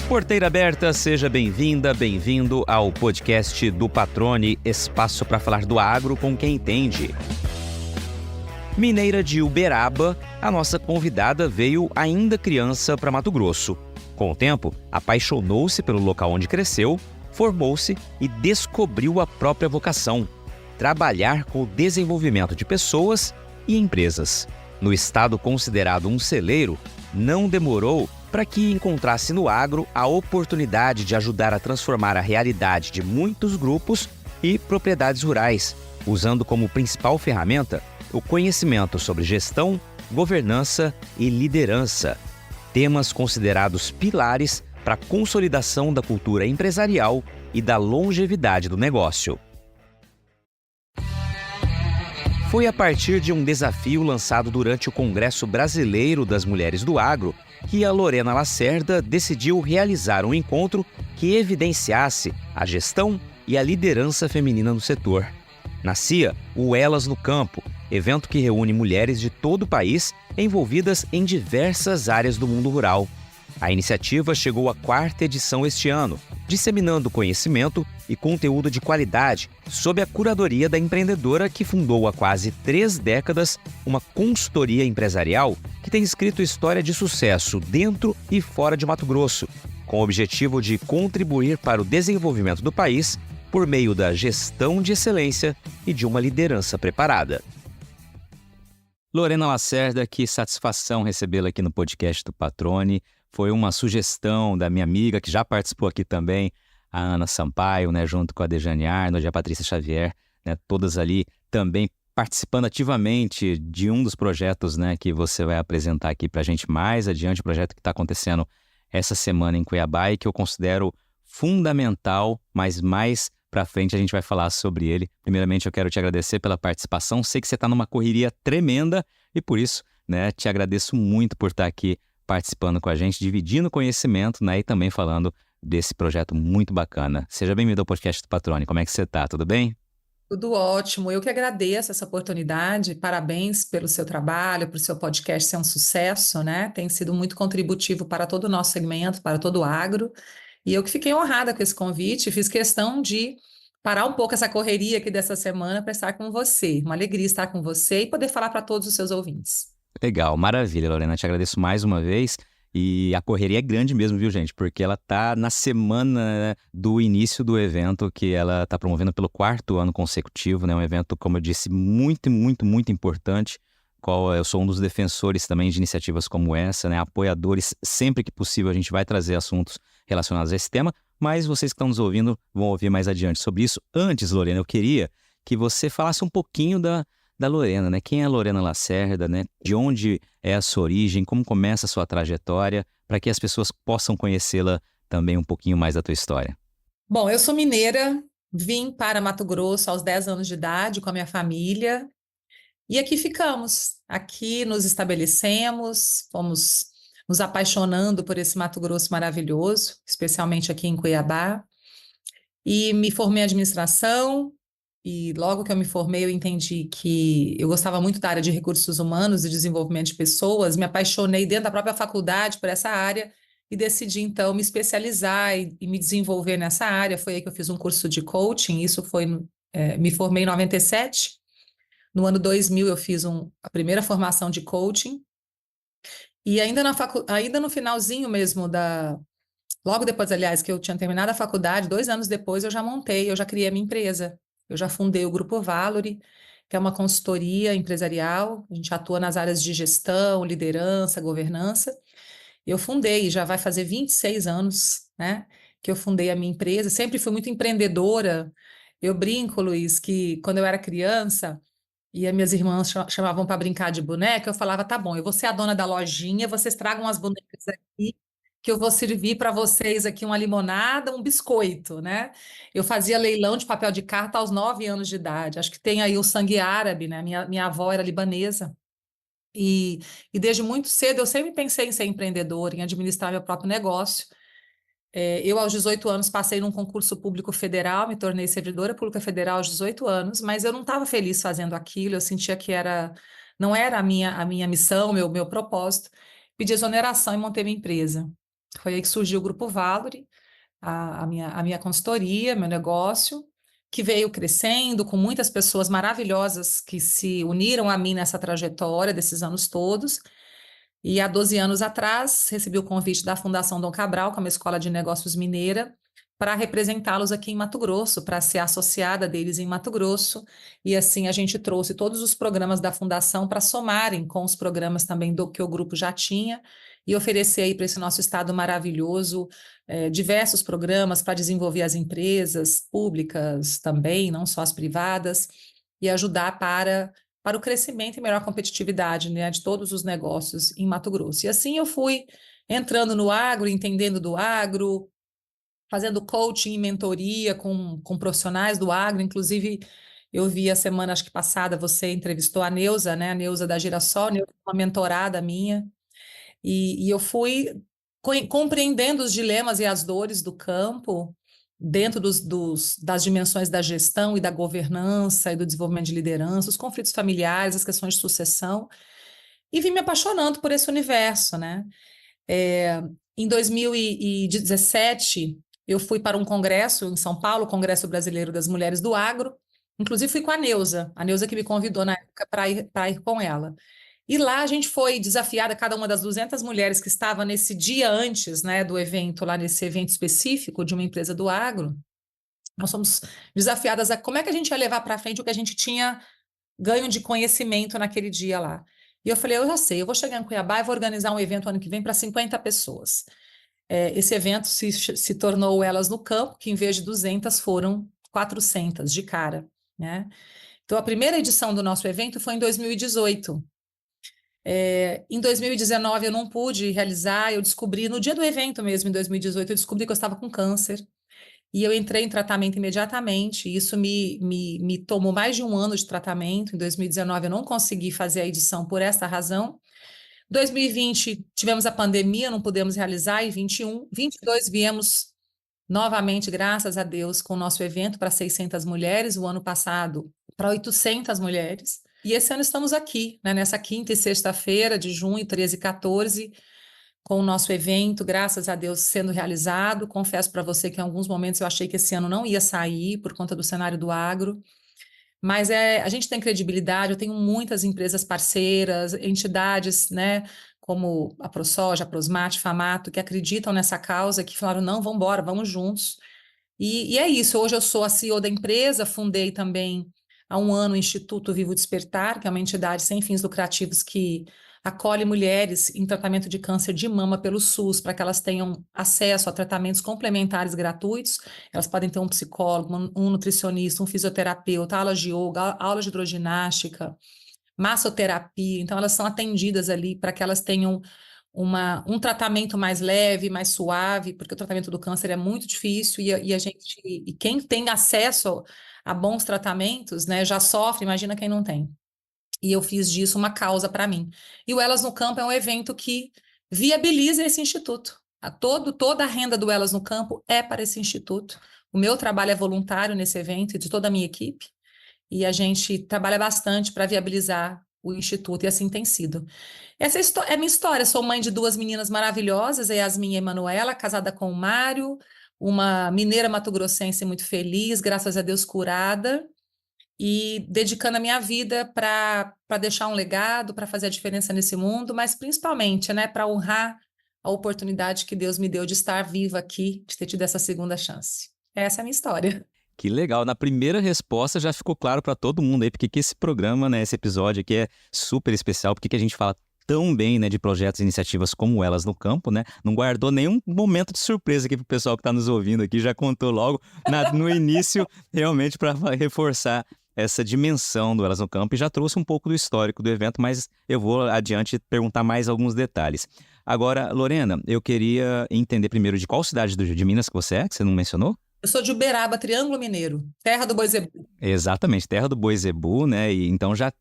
Porteira aberta, seja bem-vinda, bem-vindo ao podcast do Patrone, espaço para falar do agro com quem entende. Mineira de Uberaba, a nossa convidada veio ainda criança para Mato Grosso. Com o tempo, apaixonou-se pelo local onde cresceu, formou-se e descobriu a própria vocação: trabalhar com o desenvolvimento de pessoas e empresas. No estado considerado um celeiro, não demorou para que encontrasse no agro a oportunidade de ajudar a transformar a realidade de muitos grupos e propriedades rurais, usando como principal ferramenta o conhecimento sobre gestão, governança e liderança, temas considerados pilares para a consolidação da cultura empresarial e da longevidade do negócio. Foi a partir de um desafio lançado durante o Congresso Brasileiro das Mulheres do Agro que a Lorena Lacerda decidiu realizar um encontro que evidenciasse a gestão e a liderança feminina no setor. Nascia o Elas no Campo, evento que reúne mulheres de todo o país envolvidas em diversas áreas do mundo rural. A iniciativa chegou à 4ª edição este ano, disseminando conhecimento e conteúdo de qualidade sob a curadoria da empreendedora que fundou há quase 3 décadas uma consultoria empresarial que tem escrito história de sucesso dentro e fora de Mato Grosso, com o objetivo de contribuir para o desenvolvimento do país por meio da gestão de excelência e de uma liderança preparada. Lorena Lacerda, que satisfação recebê-la aqui no podcast do Patrone. Foi uma sugestão da minha amiga, que já participou aqui também, a Ana Sampaio, né, junto com a Dejane Arnold e a Patrícia Xavier, né, todas ali também participando ativamente de um dos projetos, né, que você vai apresentar aqui para a gente mais adiante, o projeto que está acontecendo essa semana em Cuiabá e que eu considero fundamental, mas mais para frente a gente vai falar sobre ele. Primeiramente, eu quero te agradecer pela participação. Sei que você está numa correria tremenda e por isso, né, te agradeço muito por estar aqui participando com a gente, dividindo conhecimento, né, e também falando desse projeto muito bacana. Seja bem-vindo ao podcast do Patrone. Como é que você está? Tudo bem? Tudo ótimo. Eu que agradeço essa oportunidade. Parabéns pelo seu trabalho, pelo seu podcast ser um sucesso, né? Tem sido muito contributivo para todo o nosso segmento, para todo o agro. E eu que fiquei honrada com esse convite, fiz questão de parar um pouco essa correria aqui dessa semana para estar com você. Uma alegria estar com você e poder falar para todos os seus ouvintes. Legal, maravilha, Lorena. Te agradeço mais uma vez. E a correria é grande mesmo, viu, gente? Porque ela tá na semana, né, do início do evento que ela tá promovendo pelo 4º ano consecutivo, né? Um evento, como eu disse, muito, muito, muito importante, qual eu sou um dos defensores também de iniciativas como essa, né? Apoiadores, sempre que possível a gente vai trazer assuntos relacionados a esse tema, mas vocês que estão nos ouvindo vão ouvir mais adiante sobre isso. Antes, Lorena, eu queria que você falasse um pouquinho da Lorena, né? Quem é a Lorena Lacerda, né? De onde é a sua origem, como começa a sua trajetória, para que as pessoas possam conhecê-la também um pouquinho mais da tua história. Bom, eu sou mineira, vim para Mato Grosso aos 10 anos de idade com a minha família e aqui ficamos. Aqui nos estabelecemos, fomos nos apaixonando por esse Mato Grosso maravilhoso, especialmente aqui em Cuiabá. E me formei em administração. E logo que eu me formei, eu entendi que eu gostava muito da área de recursos humanos e desenvolvimento de pessoas, me apaixonei dentro da própria faculdade por essa área e decidi, então, me especializar e me desenvolver nessa área. Foi aí que eu fiz um curso de coaching, isso foi, me formei em 97. No ano 2000 eu fiz a primeira formação de coaching e ainda no finalzinho mesmo logo depois, aliás, que eu tinha terminado a faculdade, 2 anos depois eu já criei a minha empresa. Eu já fundei o Grupo Valori, que é uma consultoria empresarial. A gente atua nas áreas de gestão, liderança, governança. Eu fundei, já vai fazer 26 anos, né, que eu fundei a minha empresa. Sempre fui muito empreendedora. Eu brinco, Luiz, que quando eu era criança e as minhas irmãs chamavam para brincar de boneca, eu falava, tá bom, eu vou ser a dona da lojinha, vocês tragam as bonecas aqui, que eu vou servir para vocês aqui uma limonada, um biscoito, né? Eu fazia leilão de papel de carta aos 9 anos de idade. Acho que tem aí o sangue árabe, né? Minha avó era libanesa. E desde muito cedo eu sempre pensei em ser empreendedora, em administrar meu próprio negócio. Eu, aos 18 anos, passei num concurso público federal, me tornei servidora pública federal aos 18 anos, mas eu não estava feliz fazendo aquilo, eu sentia que era não era a minha missão, meu propósito. Pedi exoneração e montei minha empresa. Foi aí que surgiu o Grupo Valori, a minha consultoria, meu negócio, que veio crescendo com muitas pessoas maravilhosas que se uniram a mim nessa trajetória desses anos todos. E há 12 anos atrás, recebi o convite da Fundação Dom Cabral, que é uma escola de negócios mineira, para representá-los aqui em Mato Grosso, para ser associada deles em Mato Grosso. E assim a gente trouxe todos os programas da Fundação para somarem com os programas também do que o grupo já tinha e oferecer aí para esse nosso estado maravilhoso diversos programas para desenvolver as empresas públicas também, não só as privadas, e ajudar para o crescimento e melhor competitividade, né, de todos os negócios em Mato Grosso. E assim eu fui entrando no agro, entendendo do agro, fazendo coaching e mentoria com profissionais do agro. Inclusive, eu vi a semana, acho que passada, você entrevistou a Neuza, né, a Neuza da Girassol, Neuza, uma mentorada minha, e eu fui compreendendo os dilemas e as dores do campo, dentro das dimensões da gestão e da governança e do desenvolvimento de liderança, os conflitos familiares, as questões de sucessão, e vim me apaixonando por esse universo, né? É, em 2017, eu fui para um congresso em São Paulo, o Congresso Brasileiro das Mulheres do Agro, inclusive fui com a Neuza que me convidou na época para ir com ela. E lá a gente foi desafiada, cada uma das 200 mulheres que estava nesse dia antes, né, do evento, lá nesse evento específico de uma empresa do agro, nós fomos desafiadas a como é que a gente ia levar para frente o que a gente tinha ganho de conhecimento naquele dia lá. E eu falei, eu já sei, eu vou chegar em Cuiabá e vou organizar um evento ano que vem para 50 pessoas. Esse evento se tornou Elas no Campo, que em vez de 200 foram 400 de cara, né? Então a primeira edição do nosso evento foi em 2018. Em 2019 eu não pude realizar, eu descobri, no dia do evento mesmo, em 2018, eu descobri que eu estava com câncer, e eu entrei em tratamento imediatamente, isso me tomou mais de um ano de tratamento. Em 2019 eu não consegui fazer a edição por essa razão. 2020 tivemos a pandemia, não pudemos realizar, e 21, 22 viemos novamente, graças a Deus, com o nosso evento para 600 mulheres, o ano passado para 800 mulheres. E esse ano estamos aqui, né, nessa quinta e sexta-feira de junho, 13 e 14, com o nosso evento, graças a Deus, sendo realizado. Confesso para você que em alguns momentos eu achei que esse ano não ia sair por conta do cenário do agro, mas a gente tem credibilidade, eu tenho muitas empresas parceiras, entidades, né, como a ProSoja, a Prosmate, Famato, que acreditam nessa causa, que falaram, não, vamos embora, vamos juntos. E é isso, hoje eu sou a CEO da empresa, fundei também há um ano o Instituto Vivo Despertar, que é uma entidade sem fins lucrativos que acolhe mulheres em tratamento de câncer de mama pelo SUS, para que elas tenham acesso a tratamentos complementares gratuitos. Elas podem ter um psicólogo, um nutricionista, um fisioterapeuta, aulas de yoga, aulas de hidroginástica, massoterapia. Então, elas são atendidas ali para que elas tenham um tratamento mais leve, mais suave, porque o tratamento do câncer é muito difícil e quem tem acesso a bons tratamentos, né, já sofre, imagina quem não tem. E eu fiz disso uma causa para mim. E o Elas no Campo é um evento que viabiliza esse instituto. Toda a renda do Elas no Campo é para esse instituto. O meu trabalho é voluntário nesse evento e de toda a minha equipe. E a gente trabalha bastante para viabilizar o instituto, e assim tem sido. Essa é a minha história. Sou mãe de duas meninas maravilhosas, a Yasmin e a Emanuela, casada com o Mário, uma mineira mato-grossense muito feliz, graças a Deus curada, e dedicando a minha vida para deixar um legado, para fazer a diferença nesse mundo, mas principalmente, né, para honrar a oportunidade que Deus me deu de estar viva aqui, de ter tido essa segunda chance. Essa é a minha história. Que legal. Na primeira resposta já ficou claro para todo mundo aí porque que esse programa, né, esse episódio aqui é super especial, porque que a gente fala tão bem, né, de projetos e iniciativas como Elas no Campo, né? Não guardou nenhum momento de surpresa aqui pro pessoal que está nos ouvindo aqui, já contou logo no início, realmente para reforçar essa dimensão do Elas no Campo, e já trouxe um pouco do histórico do evento, mas eu vou adiante perguntar mais alguns detalhes. Agora, Lorena, eu queria entender primeiro de qual cidade de Minas que você não mencionou? Eu sou de Uberaba, Triângulo Mineiro, terra do Boi Zebu. Exatamente, terra do Boi Zebu, né? E então já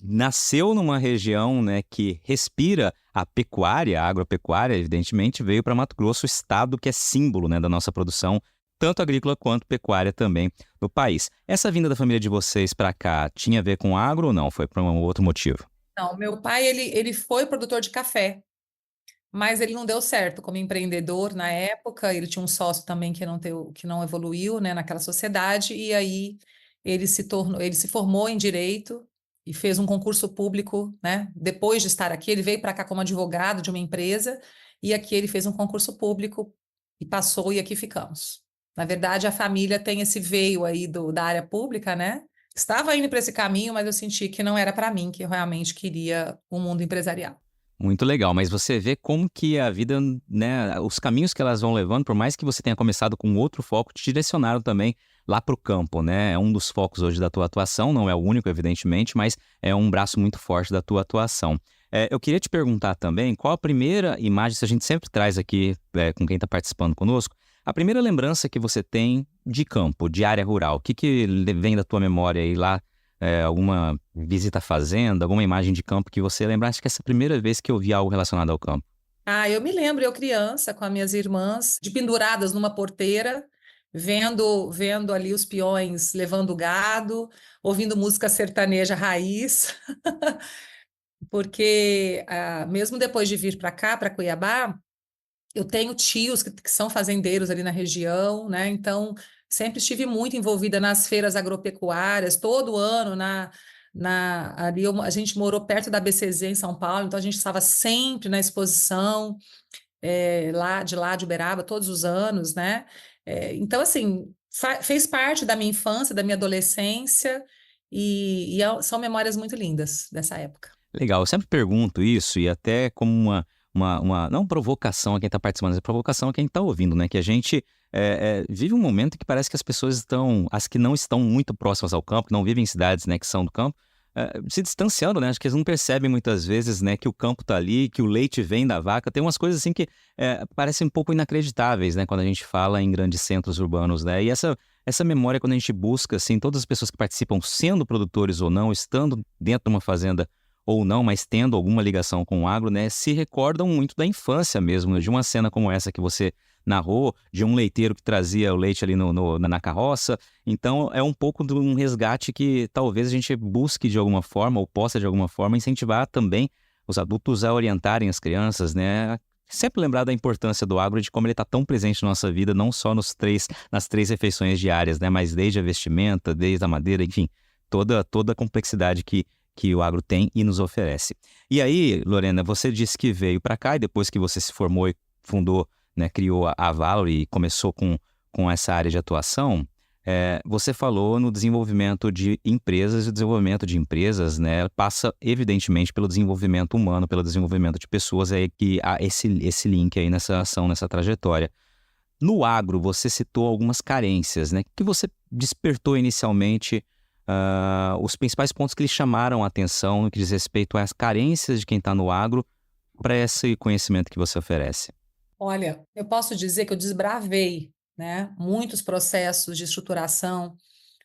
nasceu numa região, né, que respira a pecuária, a agropecuária, evidentemente, veio para Mato Grosso, o estado que é símbolo, né, da nossa produção, tanto agrícola quanto pecuária também no país. Essa vinda da família de vocês para cá tinha a ver com agro ou não? Foi por um outro motivo? Não, meu pai, ele foi produtor de café, mas ele não deu certo como empreendedor na época. Ele tinha um sócio também que não evoluiu, né, naquela sociedade, e aí ele se formou em direito e fez um concurso público, né? Depois de estar aqui, ele veio para cá como advogado de uma empresa, e aqui ele fez um concurso público e passou, e aqui ficamos. Na verdade, a família tem esse veio aí da área pública, né? Estava indo para esse caminho, mas eu senti que não era para mim, que eu realmente queria o mundo empresarial. Muito legal, mas você vê como que a vida, né, os caminhos que elas vão levando, por mais que você tenha começado com outro foco, te direcionaram também lá para o campo, né? É um dos focos hoje da tua atuação, não é o único, evidentemente, mas é um braço muito forte da tua atuação. Eu queria te perguntar também, qual a primeira imagem, se a gente sempre traz aqui, com quem está participando conosco, a primeira lembrança que você tem de campo, de área rural, o que vem da tua memória aí lá, alguma visita à fazenda, alguma imagem de campo que você lembra? Acho que essa é a primeira vez que eu vi algo relacionado ao campo. Ah, eu me lembro, eu criança, com as minhas irmãs, de penduradas numa porteira, vendo ali os peões levando gado, ouvindo música sertaneja raiz, porque mesmo depois de vir para cá, para Cuiabá, eu tenho tios que são fazendeiros ali na região, né? Então, sempre estive muito envolvida nas feiras agropecuárias, todo ano ali a gente morou perto da BCZ em São Paulo, então a gente estava sempre na exposição, lá de Uberaba, todos os anos, né? Então, assim, fez parte da minha infância, da minha adolescência, são memórias muito lindas dessa época. Legal, eu sempre pergunto isso e até como não provocação a quem está participando, mas provocação a quem está ouvindo, né? Que a gente vive um momento que parece que as pessoas as que não estão muito próximas ao campo, que não vivem em cidades, né, que são do campo, se distanciando, né? Acho que eles não percebem muitas vezes, né, que o campo está ali, que o leite vem da vaca. Tem umas coisas assim que parecem um pouco inacreditáveis, né, quando a gente fala em grandes centros urbanos, né? E essa memória, quando a gente busca, assim, todas as pessoas que participam, sendo produtores ou não, estando dentro de uma fazenda ou não, mas tendo alguma ligação com o agro, né, se recordam muito da infância mesmo, de uma cena como essa que você narrou, de um leiteiro que trazia o leite ali na carroça. Então, é um pouco de um resgate que talvez a gente busque de alguma forma, ou possa de alguma forma, incentivar também os adultos a orientarem as crianças, né? Sempre lembrar da importância do agro e de como ele está tão presente na nossa vida, não só nas três refeições diárias, né? Mas desde a vestimenta, desde a madeira, enfim, toda a complexidade que o agro tem e nos oferece. E aí, Lorena, você disse que veio para cá e depois que você se formou e fundou, né, criou a Valor e começou com essa área de atuação, você falou no desenvolvimento de empresas, e o desenvolvimento de empresas, né, passa evidentemente pelo desenvolvimento humano, pelo desenvolvimento de pessoas, aí que há esse link aí nessa ação, nessa trajetória. No agro, você citou algumas carências, né? O que você despertou inicialmente, os principais pontos que lhe chamaram a atenção no que diz respeito às carências de quem está no agro para esse conhecimento que você oferece? Olha, eu posso dizer que eu desbravei, né, muitos processos de estruturação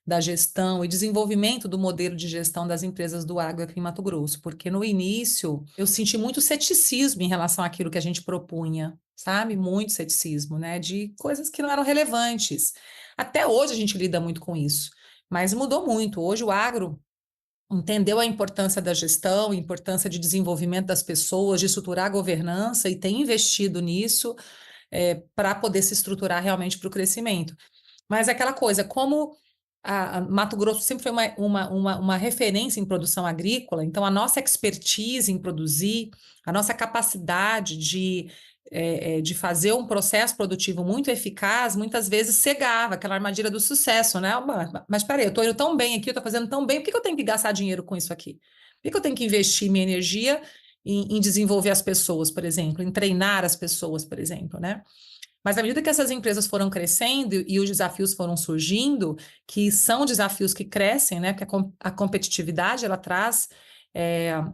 da gestão e desenvolvimento do modelo de gestão das empresas do agro aqui em Mato Grosso, porque no início eu senti muito ceticismo em relação àquilo que a gente propunha, sabe? Muito ceticismo, né, de coisas que não eram relevantes. Até hoje a gente lida muito com isso, mas mudou muito. Hoje o agro entendeu a importância da gestão, a importância de desenvolvimento das pessoas, de estruturar a governança e tem investido nisso para poder se estruturar realmente para o crescimento. Mas é aquela coisa, como a Mato Grosso sempre foi uma referência em produção agrícola, então a nossa expertise em produzir, a nossa capacidade de fazer um processo produtivo muito eficaz, muitas vezes cegava aquela armadilha do sucesso, né? Mas peraí, eu estou indo tão bem aqui, eu estou fazendo tão bem, por que eu tenho que gastar dinheiro com isso aqui? Por que eu tenho que investir minha energia em desenvolver as pessoas, por exemplo, em treinar as pessoas, por exemplo, né? Mas à medida que essas empresas foram crescendo e os desafios foram surgindo, que são desafios que crescem, né? Porque a competitividade ela traz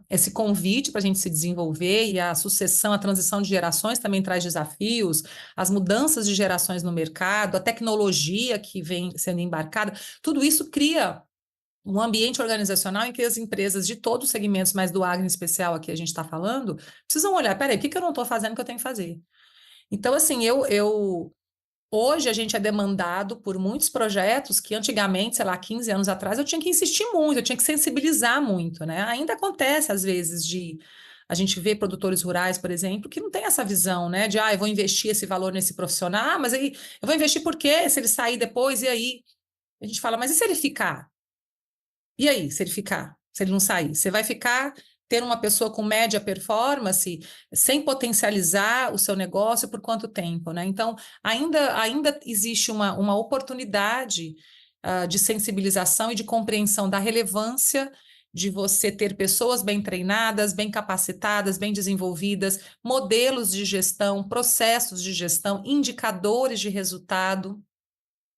esse convite para a gente se desenvolver e a sucessão, a transição de gerações também traz desafios, as mudanças de gerações no mercado, a tecnologia que vem sendo embarcada, tudo isso cria um ambiente organizacional em que as empresas de todos os segmentos, mas do agro em especial aqui a gente está falando, precisam olhar, peraí, o que eu não estou fazendo que eu tenho que fazer? Então, assim, Hoje a gente é demandado por muitos projetos que antigamente, sei lá, 15 anos atrás, eu tinha que insistir muito, eu tinha que sensibilizar muito, né? Ainda acontece às vezes de a gente vê produtores rurais, por exemplo, que não tem essa visão, né? De, eu vou investir esse valor nesse profissional, mas aí eu vou investir por quê? Se ele sair depois, e aí? A gente fala, mas e se ele ficar? E aí, se ele ficar? Se ele não sair? Você vai ficar ter uma pessoa com média performance sem potencializar o seu negócio por quanto tempo, né? Então, ainda existe uma oportunidade de sensibilização e de compreensão da relevância de você ter pessoas bem treinadas, bem capacitadas, bem desenvolvidas, modelos de gestão, processos de gestão, indicadores de resultado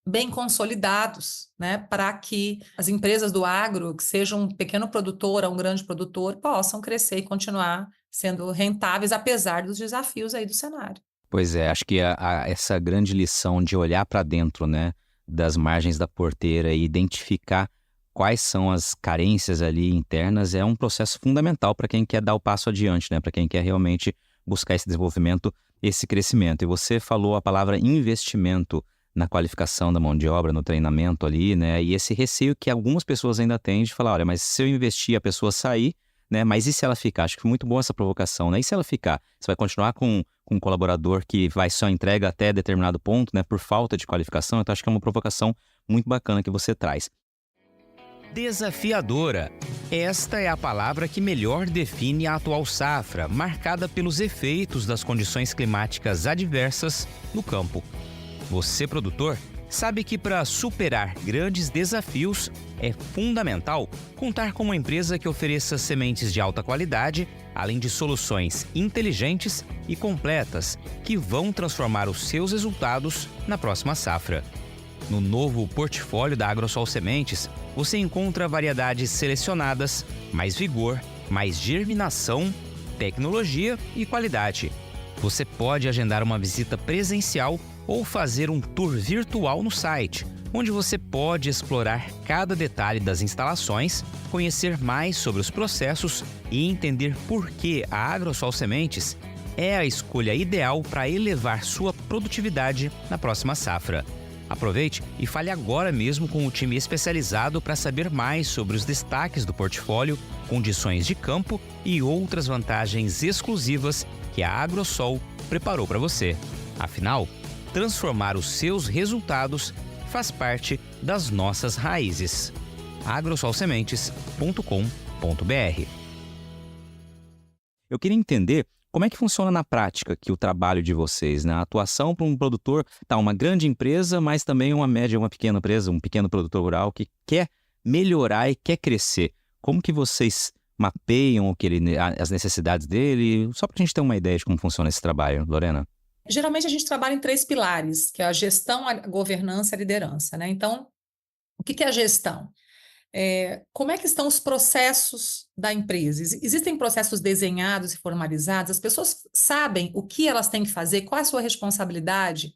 bem consolidados, né, para que as empresas do agro, que sejam um pequeno produtor a um grande produtor, possam crescer e continuar sendo rentáveis, apesar dos desafios aí do cenário. Pois é, acho que essa grande lição de olhar para dentro, né, das margens da porteira e identificar quais são as carências ali internas é um processo fundamental para quem quer dar o passo adiante, né, para quem quer realmente buscar esse desenvolvimento, esse crescimento. E você falou a palavra investimento na qualificação da mão de obra, no treinamento ali, né, e esse receio que algumas pessoas ainda têm de falar, olha, mas se eu investir a pessoa sair, né, mas e se ela ficar? Acho que foi muito boa essa provocação, né? E se ela ficar? Você vai continuar com um colaborador que vai só entrega até determinado ponto, né, por falta de qualificação? Então acho que é uma provocação muito bacana que você traz. Desafiadora. Esta é a palavra que melhor define a atual safra, marcada pelos efeitos das condições climáticas adversas no campo. Você, produtor, sabe que para superar grandes desafios é fundamental contar com uma empresa que ofereça sementes de alta qualidade, além de soluções inteligentes e completas que vão transformar os seus resultados na próxima safra. No novo portfólio da Agrosol Sementes, você encontra variedades selecionadas, mais vigor, mais germinação, tecnologia e qualidade. Você pode agendar uma visita presencial ou fazer um tour virtual no site, onde você pode explorar cada detalhe das instalações, conhecer mais sobre os processos e entender por que a Agrosol Sementes é a escolha ideal para elevar sua produtividade na próxima safra. Aproveite e fale agora mesmo com o time especializado para saber mais sobre os destaques do portfólio, condições de campo e outras vantagens exclusivas que a Agrosol preparou para você. Afinal, transformar os seus resultados faz parte das nossas raízes. agrosolsementes.com.br. Eu queria entender como é que funciona na prática que o trabalho de vocês, né? A atuação para um produtor, uma grande empresa, mas também uma média, uma pequena empresa, um pequeno produtor rural que quer melhorar e quer crescer. Como que vocês mapeiam as necessidades dele? Só para a gente ter uma ideia de como funciona esse trabalho, Lorena. Geralmente a gente trabalha em 3 pilares, que é a gestão, a governança e a liderança, né? Então, o que é a gestão? Como é que estão os processos da empresa? Existem processos desenhados e formalizados? As pessoas sabem o que elas têm que fazer, qual é a sua responsabilidade?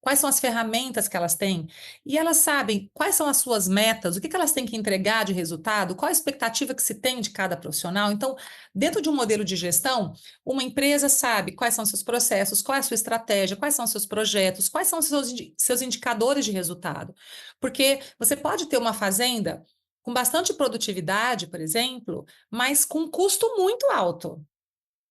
Quais são as ferramentas que elas têm? E elas sabem quais são as suas metas, o que elas têm que entregar de resultado, qual a expectativa que se tem de cada profissional. Então, dentro de um modelo de gestão, uma empresa sabe quais são seus processos, qual é a sua estratégia, quais são seus projetos, quais são seus indicadores de resultado. Porque você pode ter uma fazenda com bastante produtividade, por exemplo, mas com um custo muito alto,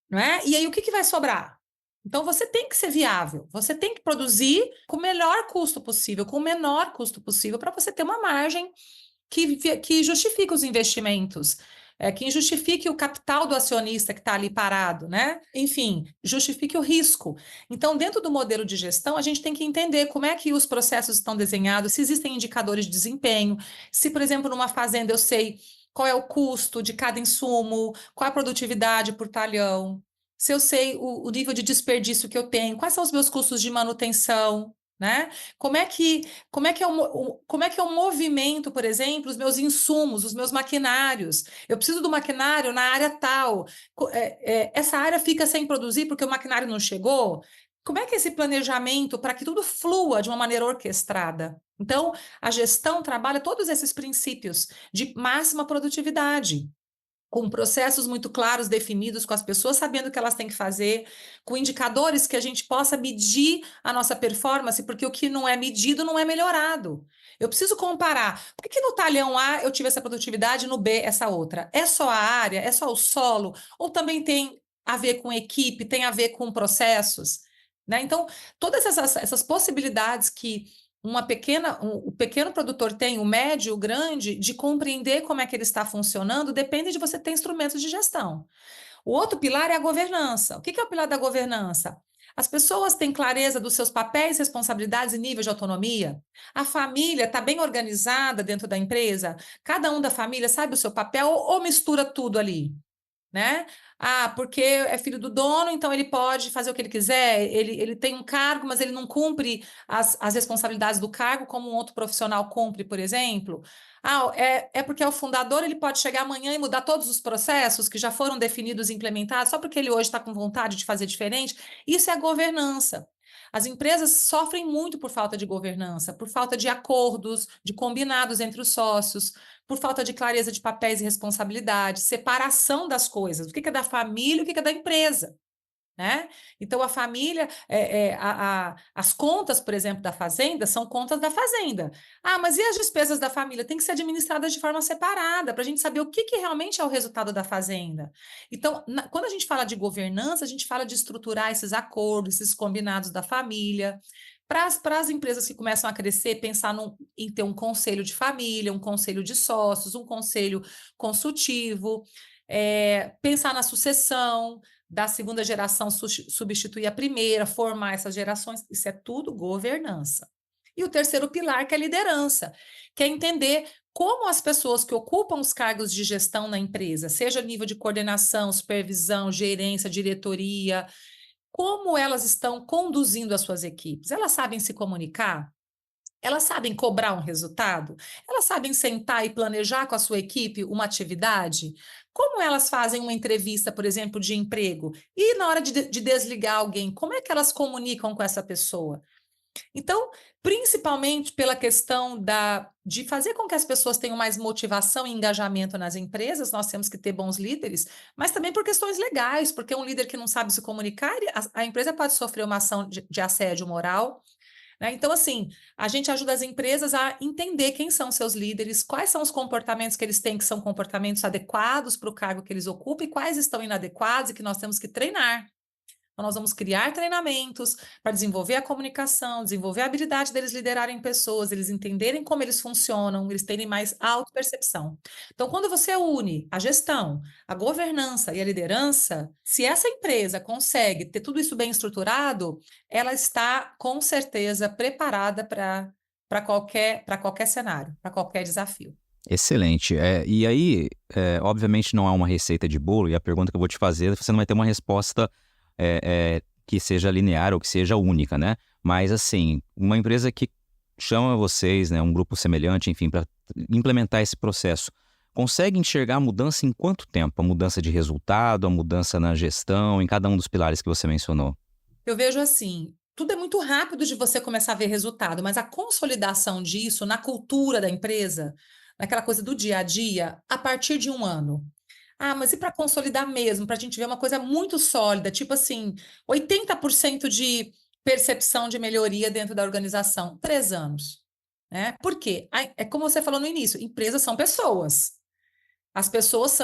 não é? E aí o que vai sobrar? Então, você tem que ser viável, você tem que produzir com o melhor custo possível, com o menor custo possível, para você ter uma margem que justifique os investimentos, que justifique o capital do acionista que está ali parado, né? Enfim, justifique o risco. Então, dentro do modelo de gestão, a gente tem que entender como é que os processos estão desenhados, se existem indicadores de desempenho, se, por exemplo, numa fazenda eu sei qual é o custo de cada insumo, qual é a produtividade por talhão, se eu sei o nível de desperdício que eu tenho, quais são os meus custos de manutenção, né? Como é que é o movimento, por exemplo, os meus insumos, os meus maquinários? Eu preciso do maquinário na área tal. Essa área fica sem produzir porque o maquinário não chegou? Como é que é esse planejamento para que tudo flua de uma maneira orquestrada? Então, a gestão trabalha todos esses princípios de máxima produtividade. com processos muito claros, definidos, com as pessoas sabendo o que elas têm que fazer, com indicadores que a gente possa medir a nossa performance, porque o que não é medido não é melhorado. Eu preciso comparar. Por que no talhão A eu tive essa produtividade, no B essa outra? É só a área? É só o solo? Ou também tem a ver com equipe, tem a ver com processos? Né? Então, todas essas possibilidades que o pequeno produtor tem, o médio, o grande, de compreender como é que ele está funcionando, depende de você ter instrumentos de gestão. O outro pilar é a governança. O que é o pilar da governança? As pessoas têm clareza dos seus papéis, responsabilidades e níveis de autonomia? A família está bem organizada dentro da empresa? Cada um da família sabe o seu papel ou mistura tudo ali? Né? Ah, porque é filho do dono, então ele pode fazer o que ele quiser, ele tem um cargo, mas ele não cumpre as responsabilidades do cargo como um outro profissional cumpre, por exemplo. Ah, é porque é o fundador, ele pode chegar amanhã e mudar todos os processos que já foram definidos e implementados, só porque ele hoje está com vontade de fazer diferente. Isso é governança. As empresas sofrem muito por falta de governança, por falta de acordos, de combinados entre os sócios, por falta de clareza de papéis e responsabilidades, separação das coisas, o que é da família e o que é da empresa. Né? Então, a família, as contas, por exemplo, da fazenda, são contas da fazenda. Ah, mas e as despesas da família? Tem que ser administradas de forma separada, para a gente saber o que realmente é o resultado da fazenda. Então, quando a gente fala de governança, a gente fala de estruturar esses acordos, esses combinados da família. Para as empresas que começam a crescer, pensar em ter um conselho de família, um conselho de sócios, um conselho consultivo, pensar na sucessão, da segunda geração substituir a primeira, formar essas gerações, isso é tudo governança. E o terceiro pilar, que é liderança, que é entender como as pessoas que ocupam os cargos de gestão na empresa, seja nível de coordenação, supervisão, gerência, diretoria, como elas estão conduzindo as suas equipes. Elas sabem se comunicar? Elas sabem cobrar um resultado? Elas sabem sentar e planejar com a sua equipe uma atividade? Como elas fazem uma entrevista, por exemplo, de emprego? E na hora de desligar alguém, como é que elas comunicam com essa pessoa? Então, principalmente pela questão de fazer com que as pessoas tenham mais motivação e engajamento nas empresas, nós temos que ter bons líderes, mas também por questões legais, porque um líder que não sabe se comunicar, a empresa pode sofrer uma ação de assédio moral. Né? Então, assim, a gente ajuda as empresas a entender quem são seus líderes, quais são os comportamentos que eles têm, que são comportamentos adequados para o cargo que eles ocupam, e quais estão inadequados e que nós temos que treinar. Então, nós vamos criar treinamentos para desenvolver a comunicação, desenvolver a habilidade deles liderarem pessoas, eles entenderem como eles funcionam, eles terem mais autopercepção. Então, quando você une a gestão, a governança e a liderança, se essa empresa consegue ter tudo isso bem estruturado, ela está com certeza preparada para qualquer cenário, para qualquer desafio. Excelente. E aí, obviamente não é uma receita de bolo, e a pergunta que eu vou te fazer, você não vai ter uma resposta que seja linear ou que seja única, né? Mas, assim, uma empresa que chama vocês, né, um grupo semelhante, enfim, para implementar esse processo, consegue enxergar a mudança em quanto tempo? A mudança de resultado, a mudança na gestão, em cada um dos pilares que você mencionou? Eu vejo assim, tudo é muito rápido de você começar a ver resultado, mas a consolidação disso na cultura da empresa, naquela coisa do dia a dia, a partir de 1 ano. Ah, mas e para consolidar mesmo, para a gente ver uma coisa muito sólida, tipo assim, 80% de percepção de melhoria dentro da organização, 3 anos. Né? Por quê? É como você falou no início, empresas são pessoas. As pessoas